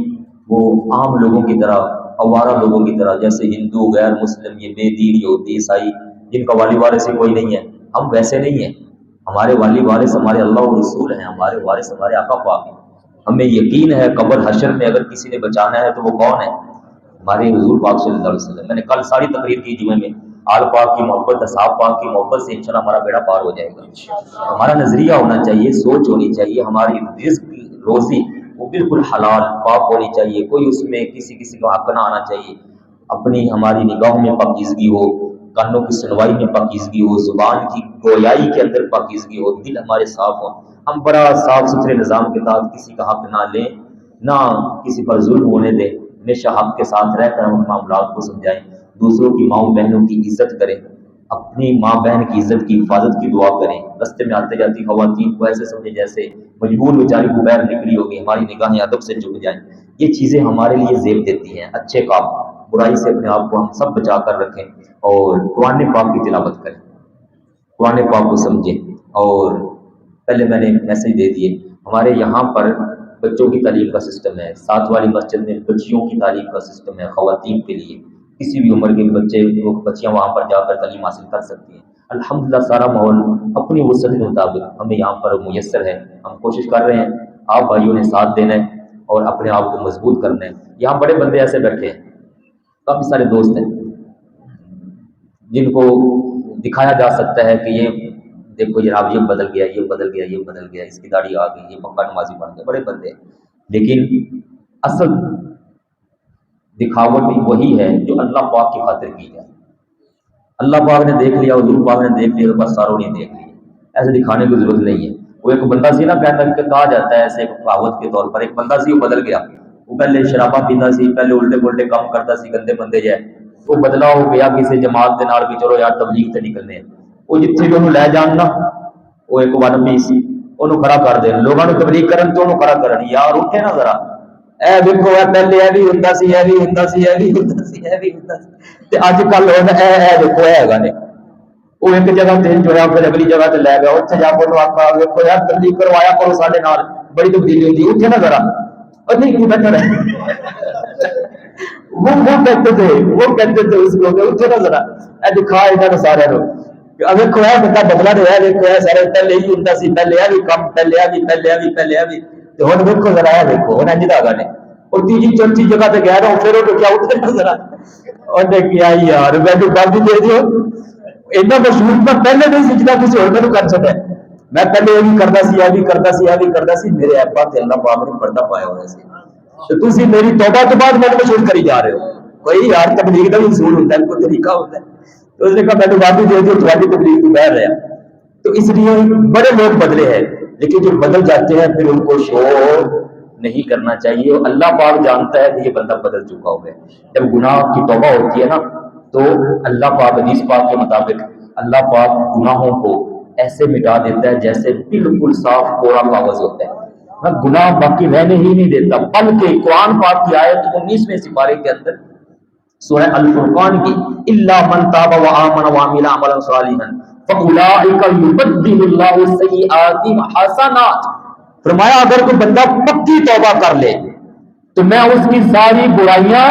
Speaker 1: وہ عام لوگوں کی طرح، آوارہ لوگوں کی طرح، جیسے ہندو، غیر مسلم، یہ بے دین، یہودی، عیسائی، جن کا والی وارث کوئی نہیں ہے، ہم ویسے نہیں ہیں۔ ہمارے والی وارث ہمارے اللہ و رسول ہیں، ہمارے وارث ہمارے آقا پاک ہیں۔ ہمیں یقین ہے قبر حشر میں اگر کسی نے بچانا ہے تو وہ کون ہے؟ ہمارے حضور پاک صلی اللہ علیہ وسلم۔ میں نے کل ساری تقریر کی جمعے میں، آل پاک کی محبت، اصحاب پاک کی محبت سے انشاءاللہ ہمارا بیڑا پار ہو جائے گا۔ ہمارا نظریہ ہونا چاہیے، سوچ ہونی چاہیے، ہماری رزق روزی وہ بالکل حلال پاک ہونی چاہیے، کوئی اس میں کسی کا حق نہ آنا چاہیے، اپنی ہماری نگاہوں میں پاکیزگی ہو، کانوں کی سنوائی میں پاکیزگی ہو، زبان کی گویائی کے اندر پاکیزگی ہو، دل ہمارے صاف ہو، ہم بڑا صاف ستھرے نظام کے تحت کسی کا حق نہ لیں، نہ کسی پر ظلم ہونے دیں، ہمیشہ حق کے ساتھ رہ کر ہم معاملات کو سمجھائیں، دوسروں کی ماؤں بہنوں کی عزت کریں، اپنی ماں بہن کی عزت کی حفاظت کی دعا کریں، رستے میں آتے جاتی خواتین کو ایسے سمجھیں جیسے مجبور بیچاری کو بیر نکلی ہوگی، ہماری نگاہیں ادب سے جھک جائیں، یہ چیزیں ہمارے لیے زیب دیتی ہیں، اچھے کام برائی سے اپنے آپ کو ہم سب بچا کر رکھیں اور قرآن پاک کی تلاوت کریں، قرآن پاک کو سمجھیں۔ اور پہلے میں نے میسج دے دیے، ہمارے یہاں پر بچوں کی تعلیم کا سسٹم ہے، ساتھ والی مسجد میں بچیوں کی تعلیم کا سسٹم ہے، خواتین کے لیے کسی بھی عمر کے بچیاں وہاں پر جا کر تعلیم حاصل کر سکتی ہیں۔ الحمدللہ سارا ماحول اپنی وسعت کے مطابق ہمیں یہاں پر میسر ہے، ہم کوشش کر رہے ہیں، آپ بھائیوں نے ساتھ دینا ہے اور اپنے آپ کو مضبوط کرنا ہے۔ یہاں بڑے بندے ایسے بیٹھے ہیں، کافی سارے دوست ہیں جن کو دکھایا جا سکتا ہے کہ یہ دیکھو جناب یہ بدل گیا، یہ بدل گیا، یہ بدل گیا، اس کی داڑھی آ گئی، یہ پکا نمازی بن گیا، بڑے بندے ہیں، لیکن اصل دکھاوٹ وہی ہے جو اللہ پاک کی خاطر کی جائے۔ اللہ پاک نے دیکھ لیا، حضور پاک نے دیکھ لیا، تو بس ساروں نے دیکھ لیا، ایسے دکھانے کی ضرورت نہیں ہے۔ وہ ایک بندہ سی نا کہا جاتا ہے ایسے ایک کہاوت کے طور پر، ایک بندہ سی وہ بدل گیا، وہ پہلے شرابہ پیتا سی، پہلے الٹے پلٹے کام کرتا سی، گندے بندے جائے، وہ بدلا ہو گیا کسی جماعت کے نال بھی، چلو یار تبلیغ تے نکلنے ہیں، وہ جتھے بھی انہوں لے جاننا وہ ایک ون پیس انہوں کھڑا کر دین، لوگوں نے تبلیغ کرن تو انہوں کھڑا کرن، یار اٹھے نا ذرا، اے دیکھو اے پہلے اے بھی ہوندا سی، اے بھی ہوندا سی، اے بھی ہوندا سی، اے بھی ہوندا سی، تے اج کل اے دیکھو اے ہیگا نے، وہ ایک جگہ تے جو ہے پھر اگلی جگہ تے لے گیا، اتنے جا کے آخا دیکھو یار تبلیغ کروایا کرو سارے نال، بڑی تبدیلی ہوتی، اٹھے نا ذرا، اور نہیں کیوں بیٹھا رہے وہ کہتے تھے اس کو اٹھے نا ذرا، اے دکھا انہوں نے سارے لوگ دیکھو ہے بندہ بدلا نہیں ہے، دیکھو ہے سارے پہلے ہی ہوندا سی، پہلے اے بھی کم، پہلے اے بھی، پہلے اے بھی، پہلے اے بھی، تے ہن دیکھو ذرا ہے دیکھو ہن انج دا گا نے، اور تیجی چوتھی جگہ تے گیا نا پھر وہ کیا اٹھے نا ذرا، اور کیا یار میں تو گل دے دیو اینا مشہور میں پہلے نہیں سی جتنا کسی اور میں کر سکتا ہے، میں پہلے یہ بھی کرتا سی، یہ بھی کرتا سی، یہ بھی کرتا سی، میرے ابا تے اللہ پاک نے پردہ پایا ہوا سی، تو تسی میری توبہ تو بعد میں مشہور کری جا رہے ہو، کوئی یار تبلیغ کا بھی اصول ہوتا ہے، کوئی طریقہ ہوتا ہے، تو اس نے کہا میں تو واقعی دے دو تمہاری تبلیغ تو بہر رہا، تو اس لیے بڑے لوگ بدلے ہیں، لیکن جو بدل جاتے ہیں پھر ان کو شور نہیں کرنا چاہیے، اور اللہ پاک جانتا ہے کہ یہ بندہ بدل چکا ہوا ہے، جب گناہ کی توبہ ہوتی ہے نا تو اللہ پاک حدیث پاک کے مطابق اللہ پاک گناہوں کو ایسے مٹا دیتا ہے جیسے بالکل صاف کوڑا کاغذ ہوتا ہے، گناہ باقی رہنے ہی نہیں دیتا، بلکہ قرآن پاک کی آیت 19ویں سپارے کے اندر سورہ الفرقان کی الا من تاب وآمن وعمل عملا صالحا فاولئک یبدل اللہ السیئات حسنات، فرمایا اگر کوئی بندہ پکی توبہ کر لے تو میں اس کی ساری برائیاں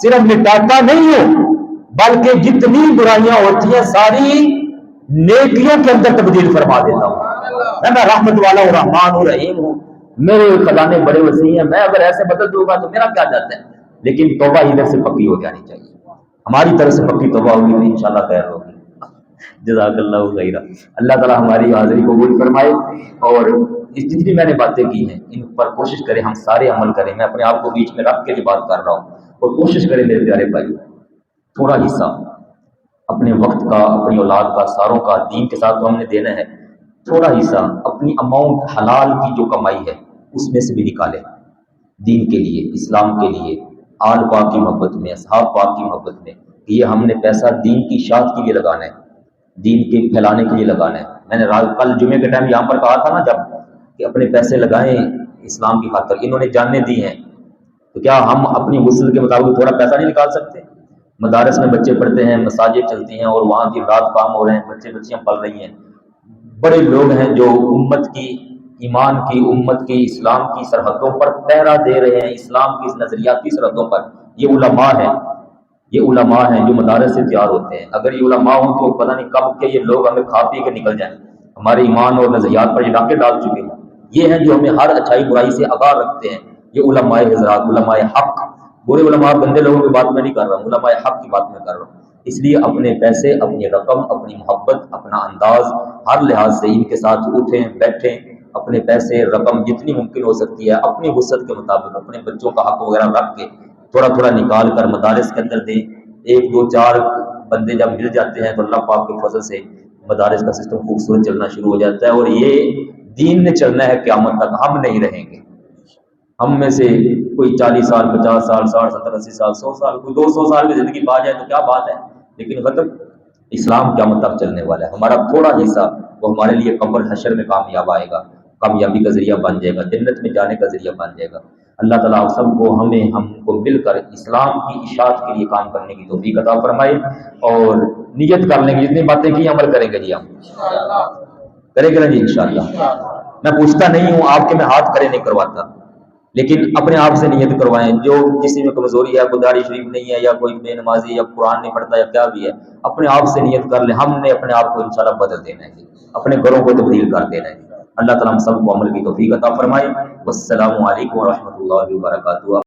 Speaker 1: صرف مٹاتا نہیں ہوں بلکہ جتنی برائیاں ہوتی ہیں ساری نیکیوں کے اندر تبدیل فرما دیتا ہوں، میں رحمت والا ہوں، رحمان ہوں، رحیم ہوں، میرے خزانے بڑے وسیع ہیں، میں اگر ایسے بدل دوں گا تو میرا کیا جاتا ہے، لیکن توبہ ادھر سے پکی ہو جانی چاہیے، ہماری طرف سے پکی توبہ ہوگی تو انشاءاللہ خیر ہوگی۔ جزاک اللہ خیرہ، اللہ تعالی ہماری حاضری قبول فرمائے، اور جتنی میں نے باتیں کی ہیں ان پر کوشش کریں ہم سارے عمل کریں، میں اپنے آپ کو بیچ میں رکھ کے یہ بات کر رہا ہوں، اور کوشش کریں میرے پیارے بھائی تھوڑا حصہ اپنے وقت کا، اپنی اولاد کا، ساروں کا، دین کے ساتھ تو ہم نے دینا ہے، تھوڑا حصہ اپنی اماؤنٹ حلال کی جو کمائی ہے اس میں سے بھی نکالیں، دین کے لیے، اسلام کے لیے، آل پاک کی محبت میں، اصحاب پاک کی محبت میں، کہ یہ ہم نے پیسہ دین کی اشاعت کے لیے لگانا ہے، دین کے پھیلانے کے لیے لگانا ہے۔ میں نے کل جمعے کے ٹائم یہاں پر کہا تھا نا جب کہ اپنے پیسے لگائیں اسلام کی خاطر، انہوں نے جانیں دی ہیں، تو کیا ہم اپنی وصول کے مطابق تھوڑا پیسہ نہیں نکال سکتے؟ مدارس میں بچے پڑھتے ہیں، مساجد چلتی ہیں، اور وہاں کی رات کام ہو رہے ہیں، بچے بچیاں پڑھ رہی ہیں، بڑے لوگ ہیں جو امت کی، ایمان کی، امت کی، اسلام کی سرحدوں پر پہرا دے رہے ہیں، اسلام کی نظریاتی سرحدوں پر، یہ علماء ہیں، یہ علماء ہیں جو مدارس سے تیار ہوتے ہیں، اگر یہ علماء ہوں تو پتہ نہیں کب کے یہ لوگ ہمیں کھا پی کے نکل جائیں، ہمارے ایمان اور نظریات پر یہ ڈاکے ڈال چکے ہیں، یہ ہیں جو ہمیں ہر اچھائی برائی سے آگاہ رکھتے ہیں، یہ علماء حضرات، علماء حق، برے علماء گندے لوگوں کی بات میں نہیں کر رہا ہوں، علماء حق کی بات میں کر رہا ہوں، اس لیے اپنے پیسے، اپنی رقم، اپنی محبت، اپنا انداز ہر لحاظ سے ان کے ساتھ اٹھیں بیٹھیں اپنے پیسے رقم جتنی ممکن ہو سکتی ہے اپنی وسعت کے مطابق اپنے بچوں کا حق وغیرہ رکھ کے تھوڑا تھوڑا نکال کر مدارس کے اندر دیں. 1 2 4 بندے جب مل جاتے ہیں تو اللہ پاک کے فضل سے مدارس کا سسٹم خوبصورت چلنا شروع ہو جاتا ہے. اور یہ دین نے چلنا ہے قیامت تک، ہم نہیں رہیں گے. ہم میں سے کوئی 40 سال 50 سال 60 70 80 سال 100 سال کوئی 200 سال کی زندگی پا جائے تو کیا بات ہے، لیکن ختم اسلام قیامت تک چلنے والا ہے. ہمارا تھوڑا حصہ وہ ہمارے لیے قبر حشر میں کامیاب آئے گا، کامیابی کا ذریعہ بن جائے گا، جنت میں جانے کا ذریعہ بن جائے گا. اللہ تعالیٰ آپ سب کو ہم کو مل کر اسلام کی اشاعت کے لیے کام کرنے کی توفیق عطا فرمائے، اور نیت کر لیں گے جتنی باتیں کی عمل کریں گے. جی ہم کریں گے نا جی انشاءاللہ. میں پوچھتا نہیں ہوں آپ کے، میں ہاتھ کھڑے نہیں کرواتا، لیکن اپنے آپ سے نیت کروائیں. جو کسی میں کمزوری ہے، کوئی داڑھی شریف نہیں ہے، یا کوئی بے نمازی یا قرآن نہیں پڑھتا یا کیا بھی ہے، اپنے آپ سے نیت کر لیں. ہم نے اپنے آپ کو انشاءاللہ بدل دینا ہے، اپنے گھروں کو تبدیل کر دینا ہے. اللہ تعالیٰ ہم سب کو عمل کی توفیق عطا فرمائے. والسلام علیکم ورحمۃ اللہ وبرکاتہ.